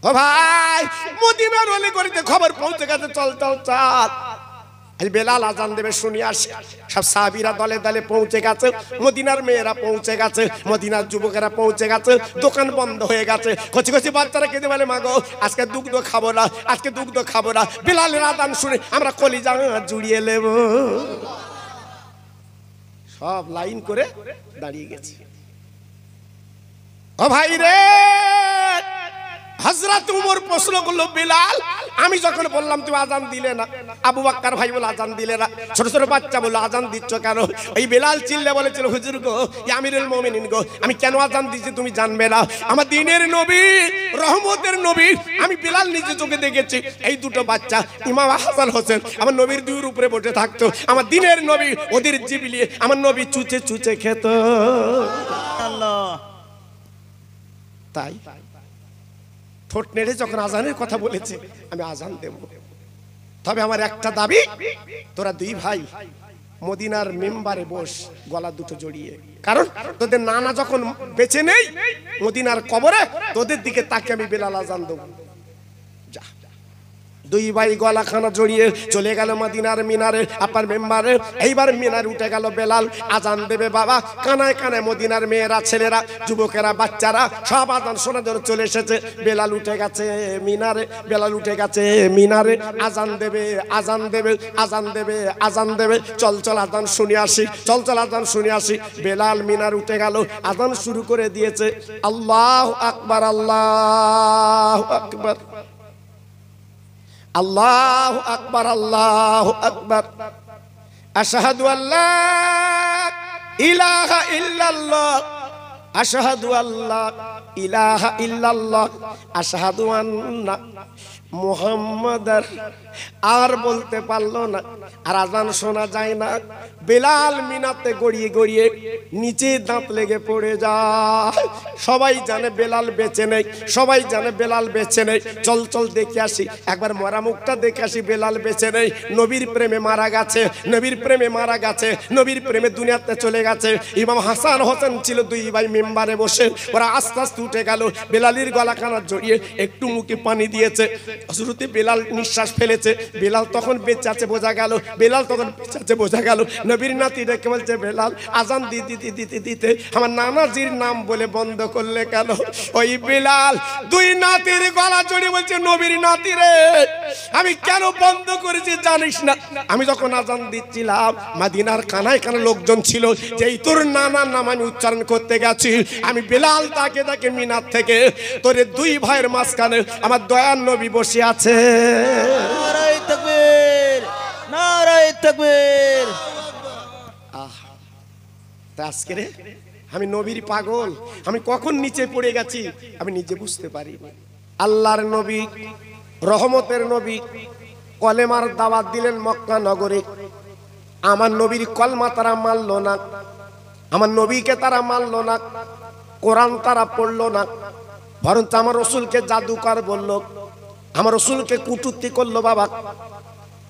ও ভাই, মদিনার অলি গলিতে খবর পৌঁছে গেছে, চল চল চল, আজ বেলাল আজান দেবে শুনি আসে। সব সাহাবীরা দলে দলে পৌঁছে গেছে, মদিনার মেয়েরা পৌঁছে গেছে, মদিনার যুবকেরা পৌঁছে গেছে, দোকান বন্ধ হয়ে গেছে। কচি কচি বাচ্চারা কেঁদে বলে, মাগো আজকে দুগ্ধ খাবো না, আজকে দুগ্ধ খাবো না। বেলালের আজান শুনে আমরা কলিজা জুড়িয়ে নেব। সব লাইন করে দাঁড়িয়ে গেছে। ও ভাই রে, হযরত উমর প্রশ্ন করলো, বেলাল আমি যখন বললাম তুমি আজান দিলে না, আবু বকর ভাই বলে আজান দিলে না, ছোট ছোট বাচ্চা বললো আজান দিচ্ছ কেন? এই বেলাল চিল্লে বলেছিল, হুজুর গো, আমিরুল মুমিনিন গো, আমি কেন আজান দিচ্ছি তুমি জানবে না? আমার দ্বীনের নবী, রহমতের নবী, আমি বেলাল নিজে চোখে দেখেছি। এই দুটো বাচ্চা ইমাম হাসান হোসেন আমার নবীর দুইয়ের উপরে বসে থাকতো, আমার দ্বীনের নবী ওদের জিবিলিয়ে আমার নবী চুচে চুচে খেত। আল্লাহ, তাই ঠোঁট নেড়ে যখন আজানের কথা বলেছে আমি আজান দেব। তবে আমার একটা দাবি, তোরা দুই ভাই মদিনার মেম্বারে বস, গলা দুটো জড়িয়ে, কারণ তোদের নানা যখন বেঁচে নেই মদিনার কবরে, তোদের দিকে তাকে আমি বেলাল আজান দেব। যা, দুই ভাই গলা খানা জড়িয়ে চলে গেল মদিনার মিনারে, আপনার মেম্বারে। এইবার মিনার উঠে গেল, বেলাল আজান দেবে। বাবা কানায় কানায় মদিনার মেয়েরা, ছেলেরা, যুবকেরা, বাচ্চারা সব আজান শোনার জন্য চলে এসেছে। বেলাল উঠে গেছে মিনারে, বেলাল উঠে গেছে মিনারে, আজান দেবে, আজান দেবে, আজান দেবে, আজান দেবে। চল চল আজান শুনে আসি, চল চল আজান শুনে আসি। বেলাল মিনার উঠে গেল, আজান শুরু করে দিয়েছে। আল্লাহু আকবার, আল্লাহু আকবার, আল্লাহু আকবার, আল্লাহু আকবার, আশহাদু আল্লা ইলাহা ইল্লাল্লাহ, আশহাদু আল্লা ইলাহা ইল্লাল্লাহ, আশহাদু আন্না মুহাম্মাদার। আর বলতে পারলো না, আর আজান শোনা যায় না। বেলাল মিনাতে গড়িয়ে গড়িয়ে নিচে দাঁত লেগে পড়ে যায়। সবাই জানে বেলাল বেঁচে নেই, সবাই জানে বেলাল বেঁচে নেই। চল চল দেখে আসি, একবার মরা মুখটা দেখে আসি, বেলাল বেঁচে নেই। নবীর প্রেমে মারা গেছে, নবীর প্রেমে মারা গেছে, নবীর প্রেমে দুনিয়াতে চলে গেছে। ইমাম হাসান হোসেন ছিল দুই ভাই মেম্বারে বসে, ওরা আস্তে আস্তে উঠে গেল। বেলালের গলা কানা জড়িয়ে একটু মুখে পানি দিয়েছে। শুরুতে বেলাল নিঃশ্বাস ফেলেছে, বেলাল তখন বেঁচে আছে বোঝা গেল, বেলাল তখন বেঁচে আছে বোঝা গেল। নবীর নাতি ডেকে বলছে, বেলাল আজান দিতে দিতে দিতে আমার নানাজির নাম বলে বন্ধ করলে কেন? ওই বেলাল দুই নাতির গলা জড়িয়ে বলছে, নবীর নাতি রে, আমি কেন বন্ধ করেছি জানিস না? আমি যখন আজান দিচ্ছিলাম মদিনার কানায় কানায় লোকজন ছিল, যেই তোর নানার নাম আমি উচ্চারণ করতে গেছি, আমি বেলাল তাকে তাকে মিনার থেকে তোর দুই ভাইয়ের মাঝখানে আমার দয়ার নবী বসে আছে। নারায়ে তাকবীর, নারায়ে তাকবীর। আজকে রে আমি নবীর পাগল, আমি কখন নিচে পড়ে গেছি আমি নিজে বুঝতে পারি। আল্লাহর নবী, রহমতের নবী, কলেমার দাওয়াত দিলেন মক্কা নগরে। আমার নবীর কলমা তারা মানলো না, আমার নবীকে তারা মানলো না, কোরআন তারা পড়লো না, বরঞ্চ আমার রসুলকে জাদুকর বলল, আমার রসুলকে কুটুক্তি করলো। বাবা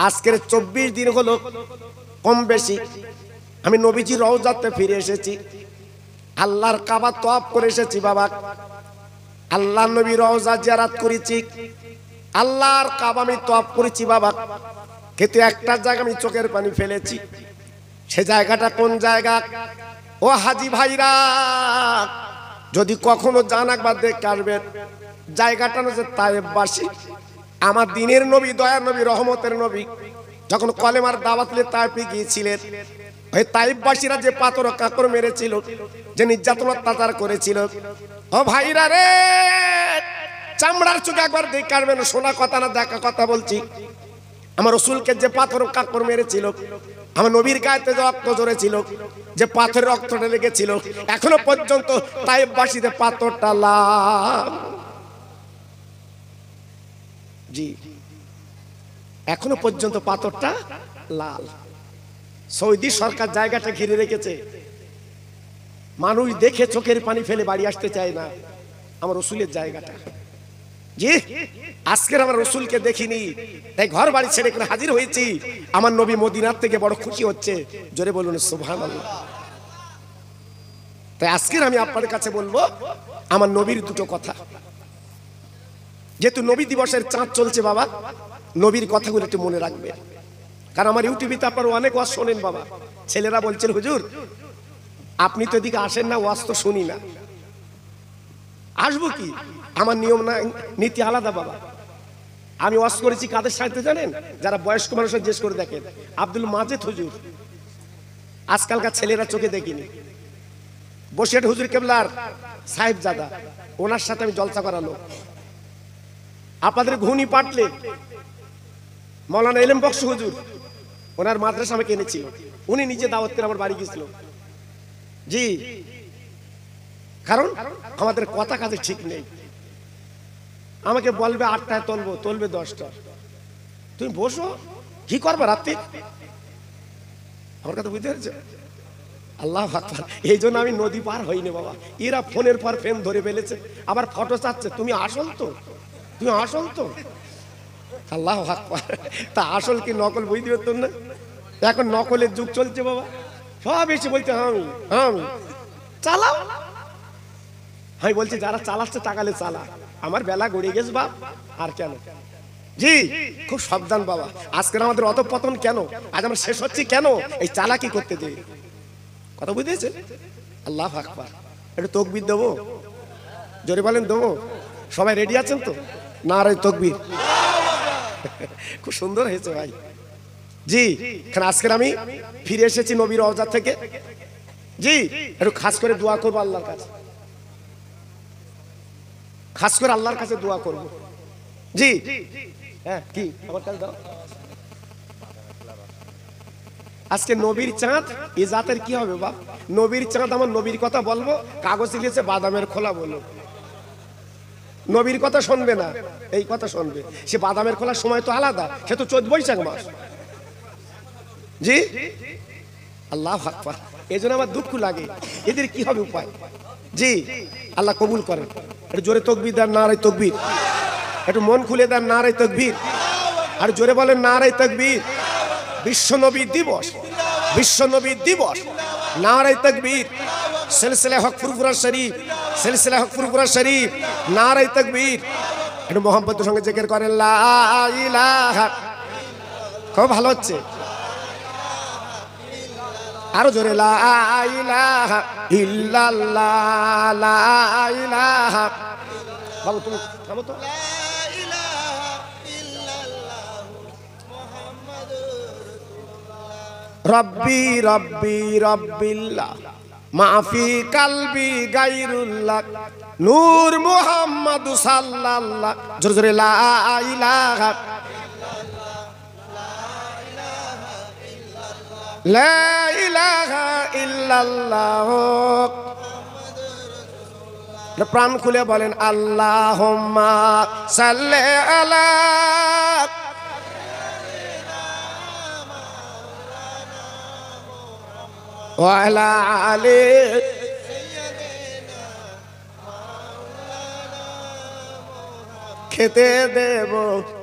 আজকের 24 দিন হলো কম বেশি আমি নবীজি রওজাতে ফিরে এসেছি, আল্লাহর কাবা তওয়াফ করে এসেছি। বাবা আল্লাহর নবী রওজা জিয়ারত করেছি, আল্লাহর কাবা আমি তওয়াফ করেছি। বাবা কিন্তু একটা জায়গা আমি চোখের পানি ফেলেছি। সে জায়গাটা কোন জায়গা? ও হাজি ভাইরা, যদি কখনো যান একবার দেখে আসবেন। জায়গাটা হচ্ছে তায়েববাসী। আমার দ্বীনের নবী, দয়ার নবী, রহমতের নবী যখন কলেমার দাওয়াত নিয়ে তায়েফে গিয়েছিলেন, ওই তায়েফবাসীরা যে পাথর কাকর মেরেছিল, যে নির্যাতন অত্যাচার করেছিল, ও ভাইরা রে, চামড়ার চোখে একবার দেখে কাটবেন, শোনা কথা না দেখা কথা বলছি। আমার রসুলকে যে পাথর কাকড় মেরেছিল, আমার নবীর গায়েতে যে রক্ত ঝরেছিল, যে পাথরের রক্তটা লেগেছিল, এখনো পর্যন্ত তাইফবাসীতে পাথরটা লাল। জি, এখনো পর্যন্ত পাথরটা লাল। সৌদি সরকার জায়গাটা ঘিরে রেখেছে, মানুষ দেখে চোখের পানি ফেলে বাড়ি আসতে চায় না। আমার রসুলের জায়গাটা, জি, আজকের আমার রসুলকে দেখিনি, তাই ঘর বাড়ি ছেড়ে করে হাজির হয়েছি। আমার নবী মদিনার থেকে বড় খুশি হচ্ছে, জোরে বলুন সুবহানাল্লাহ। তাই আজকের আমি আপনাদের কাছে বলবো আমার নবীর দুটো কথা। যেহেতু নবী দিবসের চাঁদ চলছে বাবা, নবীর কথাগুলো একটু মনে রাখবে। কারণ আমার ইউটিউবে তো আপনারা অনেক ওয়াজ শোনেন বাবা। ছেলেরা বলছেন হুজুর আপনি তো এদিকে আসেন না, ওয়াজ তো শুনি না। আসবো কি, আমার নিয়ম না, নীতি আলাদা বাবা। আমি ওয়াজ করেছি কাদের সাথে জানেন? যারা বয়স্ক মানুষের জিজ্ঞেস করে দেখেন, আব্দুল মাজেদ হুজুর, আজকালকার ছেলেরা চোখে দেখিনি। বসিরহাট হুজুর কেবলার সাহেবজাদা, ওনার সাথে আমি জলসা করালো। আপনাদের ঘুনি পাটলে মৌলানা এলেম বক্স হুজুর, ওনার মাদ্রাসা আমাকে এনেছিল, উনি নিজে দাওয়াত করে আমার বাড়ি গেছিল। জি, কারণ আমাদের কথা কাজে ঠিক নেই। আমাকে বলবে 8টায় তুলবে 10টা, তুমি বসো, কি করবে রাত্রি? আমার কথা বুঝতে পারছো? আল্লাহ আকবার। এই জন্য আমি নদী পার হইনি বাবা। এরা ফোনের পর ফোন ধরে ফেলেছে, আবার ফটো চাচ্ছে, তুমি আসল তো, তুমি আসল তো। আল্লাহ আকবার। তা আসল কি নকল বুঝতে পারতাম না। এখন নকলের যুগ চলছে বাবা, সব এসে বলছে আমি চালাও। আমি বলছি যারা চালাচ্ছে টাকালে চালা, আমার বেলা গড়িয়ে গেছে বাপ, আর কেন? জি, খুব সাবধান বাবা। আজকের আমাদের অত পতন কেন? আজ আমরা শেষ হচ্ছি কেন? এই চালাকি করতে দেই। কথা বুঝেছে? আল্লাহ আকবার। একটু তাকবীর দেবো, জোরে বলেন দেবো? সবাই রেডি আছেন তো? নারে তাকবীর। খুব সুন্দর হয়েছে ভাই। জি, কারণ আজকের আমি ফিরে এসেছি নবীর রওজা থেকে। জি, একটু খাস করে দোয়া করবো আল্লাহর কাছে, খাস করে আল্লাহর কাছে দোয়া করব। জি, হ্যাঁ, কি আমার কাছে দাও। আজকে নবীর চাঁদ, এই জাতের কি হবে বাপ? নবীর চাঁদ, আমার নবীর কথা বলবো, কাগজ লিখেছে বাদামের খোলা বলো। নবীর কথা শুনবে না, এই কথা শুনবে। সে বাদামের খোলার সময় তো আলাদা, সে তো 14 বৈশাখ মাস। জি, আল্লাহ আকবার। এই জন্য আমার দুঃখ লাগে, এদের কি হবে উপায়? জি, আল্লাহ কবুল করেন। একটু জোরে তাকবীর দেন, নারে তাকবীর। একটু মন খুলে দেন, নারে তাকবীর। আর জোরে বলেন নারে তাকবীর। বিশ্ব নবী দিবস, বিশ্ব নবী দিবস, নারে তাকবীর। সিলসিলা হক ফুরফুরা শরীফ, সিলসিলা হক ফুরফুরা শরীফ, নারে তাকবীর। একটু মোহাম্মদের সঙ্গে জিকির করেন লা ইলাহা। খুব ভালো হচ্ছে, আরো জোরে লা ইলাহা ইল্লাল্লাহ, লা ইলাহা। বাবু তুমি থামো তো। রব্বি রব্বি রব্বিল্লাহ, মাফি কালবি গায়রুল্লাহ, নূর মুহাম্মদ সাল্লাল্লাহ। জোরে জোরে লা ইলাহা, লা ইলাহা ইল্লাল্লাহ। প্রাণ খুলে বলেন আল্লাহুম্মা সাল্লি আলা। ওয়া আলা আলি। খেতে দেব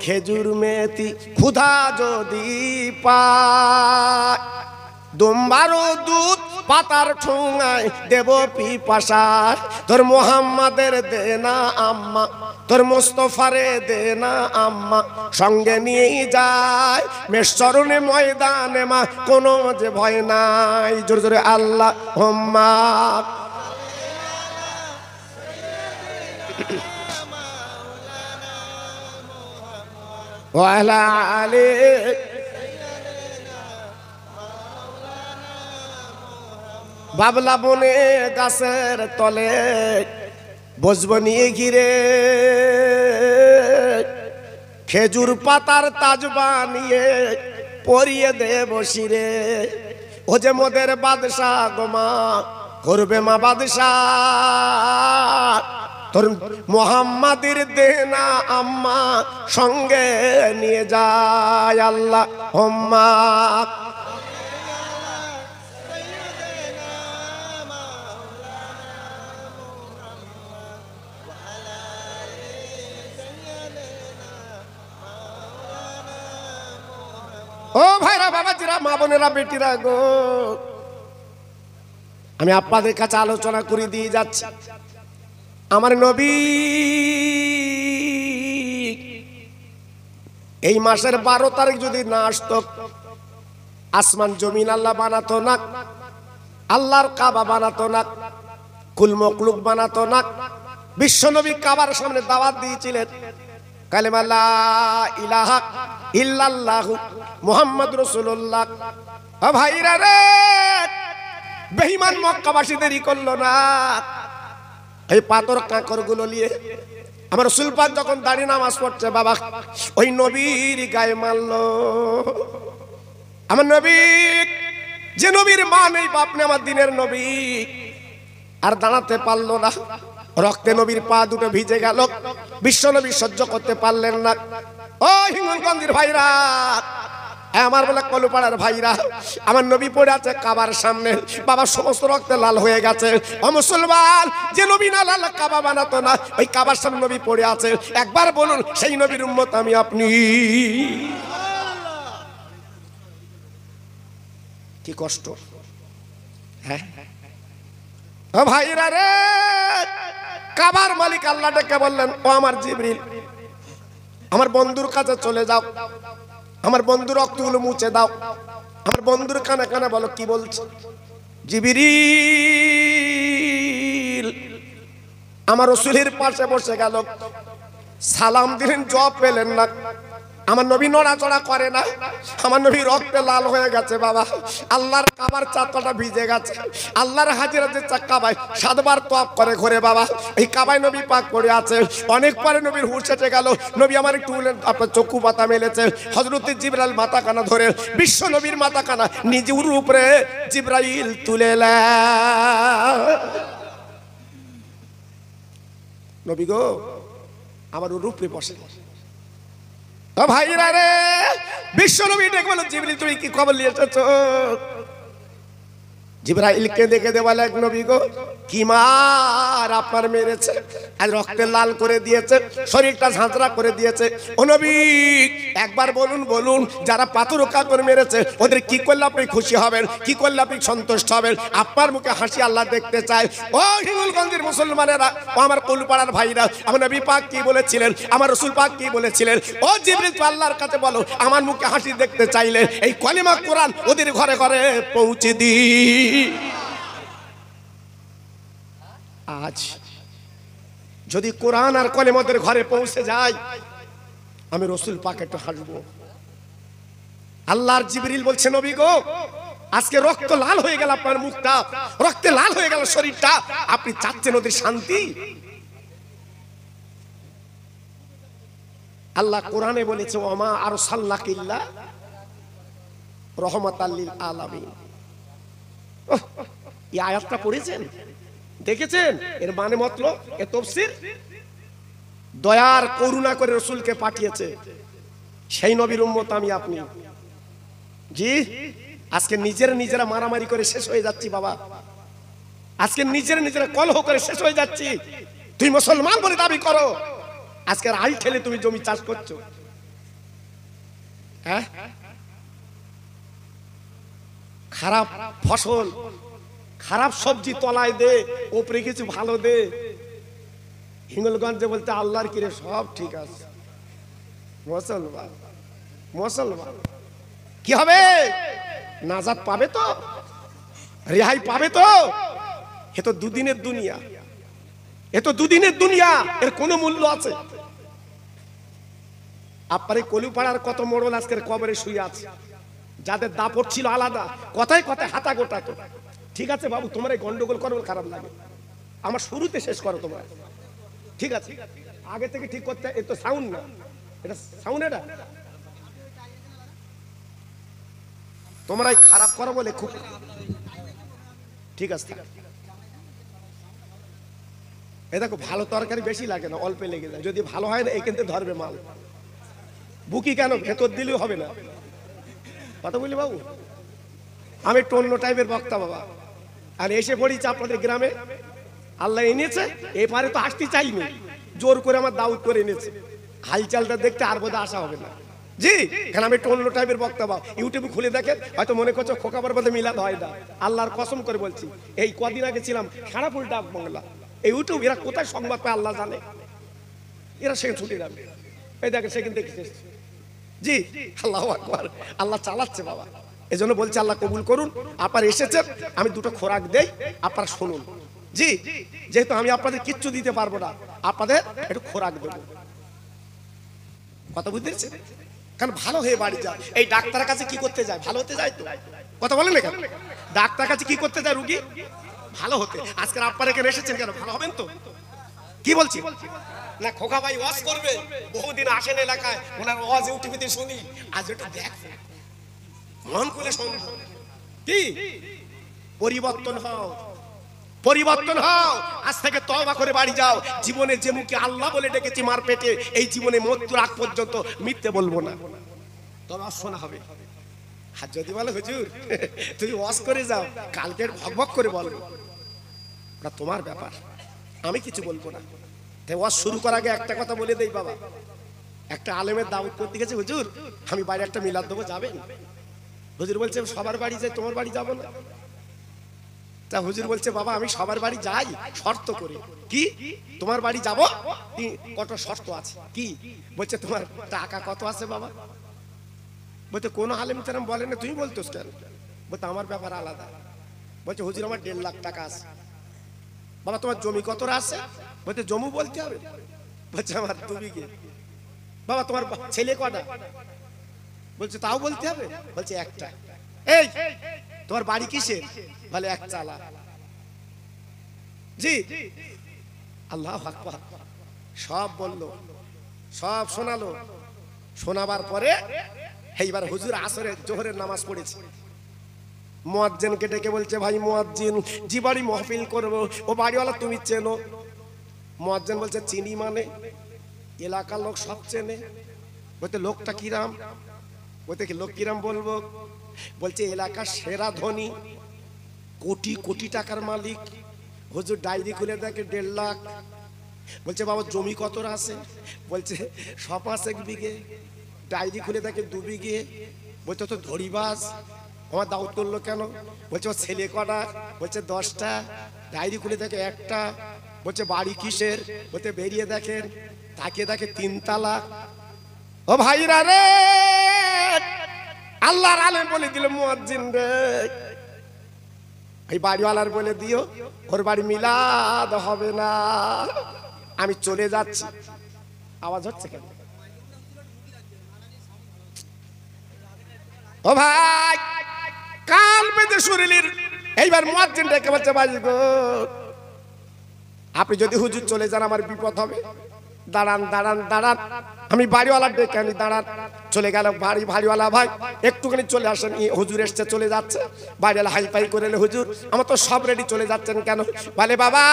খেজুর মেথি, ক্ষুধা যদি পায়, দুম্বারো দুধ পাতার ঠোঙায় দেব পিপাসার। তোর মোহাম্মদের দেনা আম্মা, তোর মোস্তফারে দেনা আম্মা, সঙ্গে নিয়ে যায় মেশরণে ময়দানে মা, কোনো যে ভয় নাই। জোরে জোরে আল্লাহ হুম্মা। ওয়া আলা আলি। বাবলা বনে গাছের তলে বসবো নিয়ে ঘিরে খেজুর পাতার তাজ বানিয়ে পরিয়ে দে বসিরে। ও যে মোদের বাদশাহ গোমা করবে মা বাদশাহ, তোর মোহাম্মদের দেনা আম্মা সঙ্গে নিয়ে যায় আল্লাহ হোম্মা। ও ভাইরা বাবাজিরা মা বোনেরা বেটিরা গো, আমি আপনাদের কাছে আলোচনা করে দিয়ে যাচ্ছি। আমার নবী এই মাসের 12 তারিখ যদি না আসতো, আসমান জমিন আল্লাহ বানাতো না, আল্লাহর কাবা বানাতো না, কুল মখলুক বানাতো না। বিশ্ব নবী কাবার সামনে দাওয়াত দিয়েছিলেন, কালেমা লা ইলাহা ইল্লাল্লাহু মুহাম্মাদুর রাসূলুল্লাহ। ভাইরা রে, বেঈমান মক্কাবাসীদেরই করলো না। এই পাথর কাঁকর গুলো নিয়ে আমার রাসূল পাক যখন দাঁড়িয়ে নামাজ পড়ছে, বাবা ওই নবীর গায়ে মারলো। আমার নবী, যে নবীর মা নেই বাপ নেই, আমার দিনের নবী আর দাঁড়াতে পারলো না। রক্তে নবীর পা দুটো ভিজে গেল, বিশ্ব নবী সহ্য করতে পারলেন না। ও হিঙ্গলগঞ্জের ভাইরা, আমার বলে কলুপাড়ার ভাইরা, আমার নবী পড়ে আছে কাবার সামনে, বাবা সমস্ত রক্তে লাল হয়ে গেছে। ও মুসলমান, যে নবী না লাল কাবা বানাতো না, ওই কাবার সামনে নবী পড়ে আছে। একবার বলুন, সেই নবীর উম্মত আমি আপনি। কি কষ্ট, হ্যাঁ ও ভাইরা রে। কাবার মালিক আল্লাহ ডেকে বললেন, ও আমার জিবরিল, আমার বন্ধুর কাছে চলে যাও, আমার বন্ধুর রক্তগুলো মুছে দাও। আমার বন্ধুর কানে কানে বলো কি বলছে। জিবরিল আমার রাসূলের পাশে বসে গেল, সালাম দিলেন, জবাব পেলেন না। আমার নবী নড়াচড়া করে না, আমার নবী রক্তে লাল হয়ে গেছে। বাবা আল্লাহর কাবার চারটা ভিজে গেছে। আল্লাহর হাজিরা যে কাবায় 7 বার তওয়াফ করে ঘরে, বাবা এই কাবায় নবী পাক পড়ে আছে। অনেক পরে নবীর হুঁশ এসে গেল, নবী আমার একটু আপনার চক্ষু পাতা মেলেছে। হযরত জিবরাইল মাথা কানা ধরে, বিশ্ব নবীর মাথা কানা নিজে উরুর উপরে জিবরাইল তুলে নবী গো আমার উরুর উপরে বসে। ভাইরা রে, বিশ্ব নবী ডেকে বলো, জিবরাইল তুমি কি খবর নিয়ে এসেছো? জিবরাইলকে দেখে দে বলে, নবী গো কি মার আপনার মেরেছে, আজ রক্তে লাল করে দিয়েছে, শরীরটা ঝাঁঝরা করে দিয়েছে। ও নবী একবার বলুন, বলুন যারা পাথর কাকর মেরেছে ওদের কি করলে আপনি খুশি হবেন, কি করলে আপনি সন্তুষ্ট হবেন? আপনার মুখে হাসি আল্লাহ দেখতে চায়। ও হিঙ্গলগঞ্জের মুসলমানেরা, ও আমার কলুপাড়ার ভাইরা, আমার নবী পাক কি বলেছিলেন, আমার রাসূল পাক কি বলেছিলেন? ও জিবরিল তো আল্লাহর কাছে বলো, আমার মুখে হাসি দেখতে চাইলে এই কলিমা কোরআন ওদের ঘরে ঘরে পৌঁছে দি। আজ যদি কোরআন আর কলেমাদের ঘরে পৌঁছে যায়, আমি রাসূল পাক একটু হাসবো। আল্লাহর জিবরিল বলছে, নবী গো আজকে রক্ত লাল হয়ে গেল, আপনার মুখটা রক্তে লাল হয়ে গেল, শরীরটা, আপনি চাচ্ছেন ওদের শান্তি? আল্লাহ কোরআনে বলেছে, ওমা আরসালনাকা ইল্লা রাহমাতাল লিল আলামিন। এই আয়াতটা পড়েছেন, দেখেছেন এর মানে মতলব, এর তাফসীর? দয়ার করুণা করে রাসূলকে পাঠিয়েছে, সেই নবীর উম্মত আমি আপনি। জি, আজকে নিজেরা মারামারি করে শেষ হয়ে যাচ্ছি বাবা, আজকে নিজেরা কলহ করে শেষ হয়ে যাচ্ছি। তুই মুসলমান বলে দাবি করো, আজকের আল ঠেলে তুমি জমি চাষ করছো। হ্যাঁ, খারাপ ফসল, খারাপ সবজি তলায় দে, ওপরে কিছু ভালো দে। হিঙ্গলগঞ্জে বলতে আল্লাহর কিরে সব ঠিক আছে। মুসলমান কি হবে? নাজাত পাবে তো, রেহাই পাবে তো? এ তো দুদিনের দুনিয়া, এ তো দুদিনের দুনিয়া, এর কোনো মূল্য আছে? আপনার এই কলুপাড়ার কত মোড়ল আজকের কবরে শুয়ে আছে, যাদের দাপট ছিল আলাদা, কথায় কথায় হাতা গোটা। ঠিক আছে বাবু, তোমার এই গন্ডগোল করো, খারাপ লাগে, আমার শুরুতে শেষ করো তোমরা। ঠিক আছে, আগে থেকে ঠিক করতে, এ তো সাউন্ড না, এটা সাউন্ড, এটা তোমরাই খারাপ করো বলে খুব, ঠিক আছে। এই দেখো, ভালো তরকারি বেশি লাগে না, অল্পে লেগে যায়, যদি ভালো হয় না এইখান থেকে ধরবে মাল। বুকি কেন, ভেতর দিলেও হবে না, কথা বলি বাবু। আমি একটু অন্য টাইপের বক্তা বাবা, আর এসে পড়িছে আপনাদের গ্রামে, আল্লাহ এনেছে, এপারে তো আসতে চাইনি, জোর করে আমার দাউদ করে এনেছে, হালচালটা দেখতে আর বোধহয় আসা হবে না। জি, কারণ আমি একটু অন্য টাইপের বক্তা বাবা, ইউটিউবে খুলে দেখেন, হয়তো মনে করছো খোকাবার মধ্যে মিলাদ হয় না, আল্লাহর কসম করে বলছি, এই কদিন আগে ছিলাম খানাপুর ডাক বাংলা, এই ইউটিউব, এরা কোথায় সংবাদ পায় আল্লাহ জানে, এরা সেখানে ছুটে যাবে, এই দেখেন সেখানে দেখেছে। জি, আল্লাহু আকবার, আল্লাহ চালাচ্ছে বাবা, এই জন্য বলছি আল্লাহ কবুল করুন। আপনার এসেছেন, আমি দুটো খোরাক দেই, আপনারা শুনুন। জি, যেহেতু আমি আপনাদের কিচ্ছু দিতে পারবো না, আপনাদের একটু খোরাক দেবো, কথা বুঝতে পেরেছেন? কারণ ভালো হয়ে বাড়ি যায়, এই ডাক্তারের কাছে কি করতে যায়, ভালো হতে যায় তো, কথা বলেন না কেন? ডাক্তার কাছে কি করতে যায় রুগী, ভালো হতে। আজকে আপনারা এখানে এসেছেন কেন, ভালো হবেন তো, কি বলছি না? খোকা ভাই ওয়াজ করবে, বহুদিন আসেন এলাকায়, ওনার ওয়াজ ইউটিউবে শুনি, আজ একটু দেখ, মন খুলে শুনুন। কি পরিবর্তন হও, পরিবর্তন হও, আজ থেকে তওবা করে বাড়ি যাও। জীবনে যে মুখে আল্লাহ বলে ডেকেছি মার পেটে, এই জীবনে মৃত্যুর আগ পর্যন্ত মিথ্যে বলবো না, তবে শোনা হবে। আর যদি বলো হুজুর তুমি ওয়াজ করে যাও, কালকের ভকভক করে বলবো, ওটা তোমার ব্যাপার, আমি কিছু বলবো না। তাই ওয়াজ শুরু করার আগে একটা কথা বলে দেই বাবা, একটা আলেমের দাওয়াত করতে গেছে, হুজুর আমি বাইরে একটা মিলাদ দেবো, যাবেন? হুজুর বলছে সবার বাড়ি যাই, তোমার বাড়ি যাবো না। তা হুজুর বলছে বাবা আমি সবার বাড়ি যাই শর্ত করে। কি, তোমার বাড়ি যাবো, কত শর্ত আছে। কি বলছে, তোমার টাকা কত আছে বাবা? বলছে কোনো আলেম তেরাম বলে না, তুমি বলতোস কেন? বলতে আমার ব্যাপার আলাদা। বলছে হুজুর আমার 1.5 লাখ টাকা আছে। বাবা তোমার জমি কতটা আছে? বলতে জমি বলতে হবে। বলছে আমার 2 বিঘে। বাবা তোমার ছেলে কটা? বলছে তাও বলতে হবে। বলছে একটা। এই তোমার বাড়ি কিসের? বলে 1 চালা। জি, আল্লাহু আকবার, সব বললো, সব শোনালো। শোনাবার পরে এইবার হুজুর আসরে জোহরের নামাজ পড়েছে, মুয়াজ্জিনকে ডেকে বলছে ভাই মুয়াজ্জিন জি বাড়ি মাহফিল করব, ও বাড়িওয়ালা তুমি চেনো? মুয়াজ্জিন বলছে চিনি মানে? এলাকার লোক সব চেনে। বলতে লোকটা কিরাম? বলতে কি লোক কিরাম বলবো? বলছে এলাকার সেরা ধনী, কোটি কোটি টাকার মালিক। হুজুর ডায়েরি খুলে দেখে 1.5 লাখ। বলছে বাবা জমি কত আছে? বলছে 5 বিঘে। ডায়েরি খুলে দেখে 2 বিঘে। বলছে তো ধরিবাজ, আমার দাওয়াত করলো কেন? বলছে ও ছেলে কটা? বলছে 10টা। ডায়েরি খুলে দেখে 1টা। বলছে বাড়ি কিসের? বলতে বেরিয়ে দেখেন, তাকে দেখে 3 তালা। ও ভাইরা রে, আল্লাহর আলেম বলে দিল মুয়াজ্জিন রে, এই বাড়িওয়ালার বলে দিও ওর বাড়ি মিলাদ হবে না, আমি চলে যাচ্ছি। আওয়াজ হচ্ছে কেন? ও ভাই কাল বেঁধে শুনিলির। এইবার মুয়াজ্জিন ডেকে বলছে ভাই গো, আপনি যদি হুজুর চলে যান আমার বিপদ হবে। দাঁড়ান দাঁড়ান দাঁড়ান, আমি বাড়িওয়ালা ডেকে আনি, দাঁড়ান। চলে গেল বাড়িওয়ালা, ভাই একটুখানি চলে আসেন, হুজুর এসছে চলে যাচ্ছে। বাড়িওয়ালা হাই ফাই করে এলে, হুজুর আমার তো সব রেডি, চলে যাচ্ছেন কেন? বলে বাবা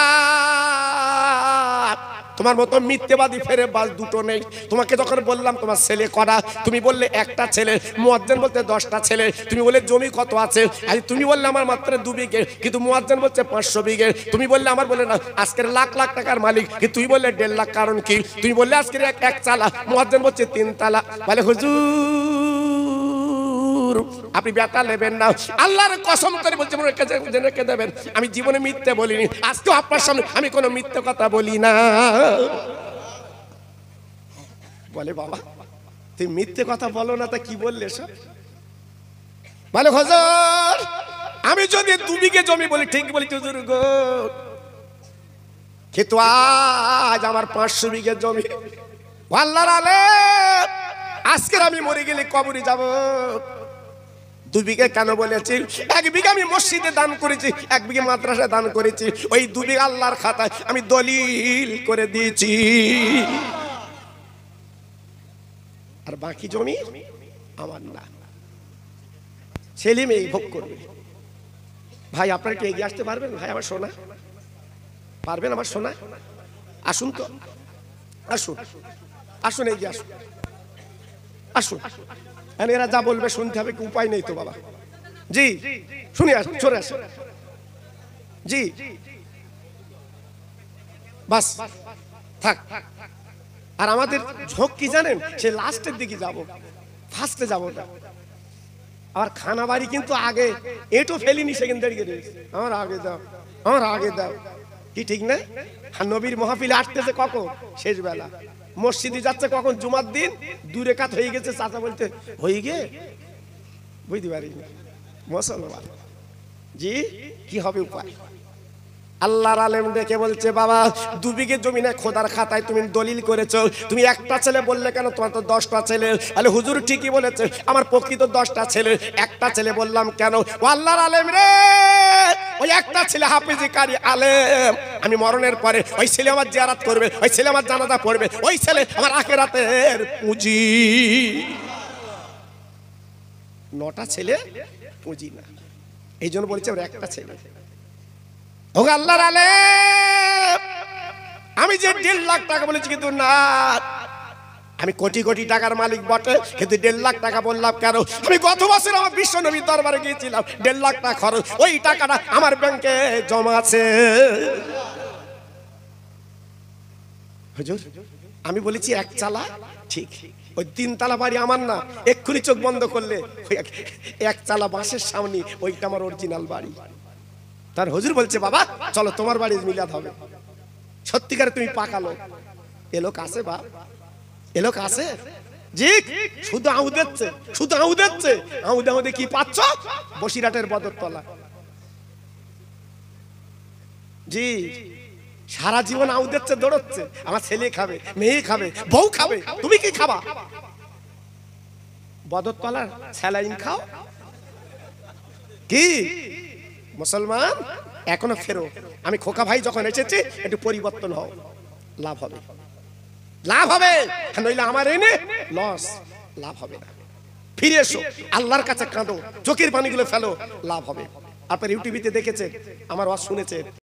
তোমার মতো মিথ্যেবাদী ফেরে বাস দুটো নেই। তোমাকে যখন বললাম তোমার ছেলে কটা, তুমি বললে 1টা ছেলে। মুয়াজ্জিন বলতে 10টা ছেলে। তুমি বলে জমি কত আছে? আজ তুমি বললে আমার মাত্র 2 বিঘে, কিন্তু মুয়াজ্জিন বলছে 500 বিঘে। তুমি বললে আমার বলে না আজকের লাখ লাখ টাকার মালিক, কিন্তু তুই বললে 1.5 লাখ। কারণ কি? তুমি বললে আজকের 1 চালা, মুয়াজ্জিন বলছে 3 তালা। বলে হুজুর আপনি ব্যাটা নেবেন না, আল্লাহর কসম করে বলছে রেখে দেবেন, আমি জীবনে মিথ্যে বলিনি। আজকেও আপনার সামনে আমি কোনো মিথ্যে কথা বলি না। বলে বাবা তুই মিথ্যে কথা বলো না, তা কি বললে সব? বলে হুজুর আমি যদি 2 বিঘে জমি বলি ঠিক বলি হুজুর গো, কিন্তু আজ আমার 500 বিঘে জমি। আল্লাহর আলেম আজকে আমি মরে গেলে কবরে যাব, 2 বিঘা কেন বলেছি? 1 বিঘা আমি মসজিদে দান করেছি, 1 বিঘা মাদ্রাসায় দান করেছি। ওই 2 বিঘা আল্লাহর খাতায় আমি দলিল করে দিয়েছি। আর বাকি জমি আমার না, ছেলে মেয়ে ভোগ করবে। ভাই আপনারা কি এগিয়ে আসতে পারবেন? ভাই আমার সোনা পারবেন? আমার সোনা আসুন তো, আসুন আসুন, এগিয়ে আসুন, আসুন। এরা যা বলবে শুনতে হবে, কি উপায় নেই তো বাবা। জি শুনে আসুন, চলে আসুন। জি বাস থাক। আর আমাদের ঝোঁক কি জানেন? সে লাস্টের দিকে যাব, ফার্স্টে যাব না। আর খানা বাড়ি কিন্তু আগে এটো ফেলিনি, সেখানে দাঁড়িয়ে রয়েছে, আমার আগে দাও, আমার আগে দাও। কি ঠিক না? আর নবীর মাহফিলে আসতেছে কখন? শেষ বেলা। মসজিদে যাচ্ছে কখন? জুমার দিন। 2 রাকাত হয়ে গেছে, চাচা বলতে হয়ে গে, বুঝতে পারিনি মুসলমান। জি কি হবে উপায়? আল্লাহর আলেম দেখে বলছে, বাবা 2 বিঘে জমি না, খোদার খাতায় তুমি দলিল করেছো। তুমি একটা ছেলে বললে কেন? তোমার তো 10টা ছেলে। আরে হুজুর ঠিকই বলেছে, আমার প্রকৃত 10টা ছেলে, একটা ছেলে বললাম কেন? ও আল্লাহর আলেম রে, ওই একটা ছেলে হাফেজি কারি আলেম। আমি মরণের পরে ওই ছেলে আমার জিয়ারত করবে, ওই ছেলে আমার জানাজা পড়বে, ওই ছেলে আমার আখিরাতের পুঁজি। 9টা ছেলে পুঁজি না, এই জন্য বলছে ওর একটা ছেলে। ও আল্লাহর আলেম, আমি যে 1.5 লাখ টাকা বলেছি, কিন্তু না, আমি কোটি কোটি টাকার মালিক বটে, কিন্তু 1.5 লাখ টাকা বললাম কেন? আমি গত বছর আমার বিশ্ব নবীর দরবারে গিয়েছিলাম, 1.5 লাখ টাকা খরচ, ওই টাকাটা আমার ব্যাংকে জমা আছে। হুজুর আমি বলেছি 1 চালা, ঠিক, ওই 3 তালা বাড়ি আমার না, এক্ষুনি চোখ বন্ধ করলে 1 চালা বাঁশের সামনে, ওইটা আমার অরিজিনাল বাড়ি। তার হুজুর বলছে, বাবা চলো তোমার বাড়ি মিলাদ হবে। সত্যিকারে তুমি পাকা লোক। এ লোক আছে বাপ, এ লোক আছে। জি শুধু আউ দিচ্ছে, শুধু আউ দিচ্ছে, আউদে আউদে কি পাচ্ছ? বসিরহাটের বদরতলা। জি সারা জীবন আউ দিচ্ছে, দৌড়চ্ছে, আমার ছেলে খাবে, মেয়ে খাবে, বউ খাবে, তুমি কি খাবা? বদরতলার স্যালাইন খাও। কি মুসলমান এখনো ফেরো। আমি খোকা ভাই যখন এসেছি, একটু পরিবর্তন হও, লাভ হবে, লাভ হবে। নইলে আমার এনে লস, লাভ হবে না। ফিরে এসো, আল্লাহর কাছে কাঁদো, চোখের পানিগুলো ফেলো, লাভ হবে। আপনার ইউটিউবে দেখেছেন, আমার ওয়াজ শুনেছেন।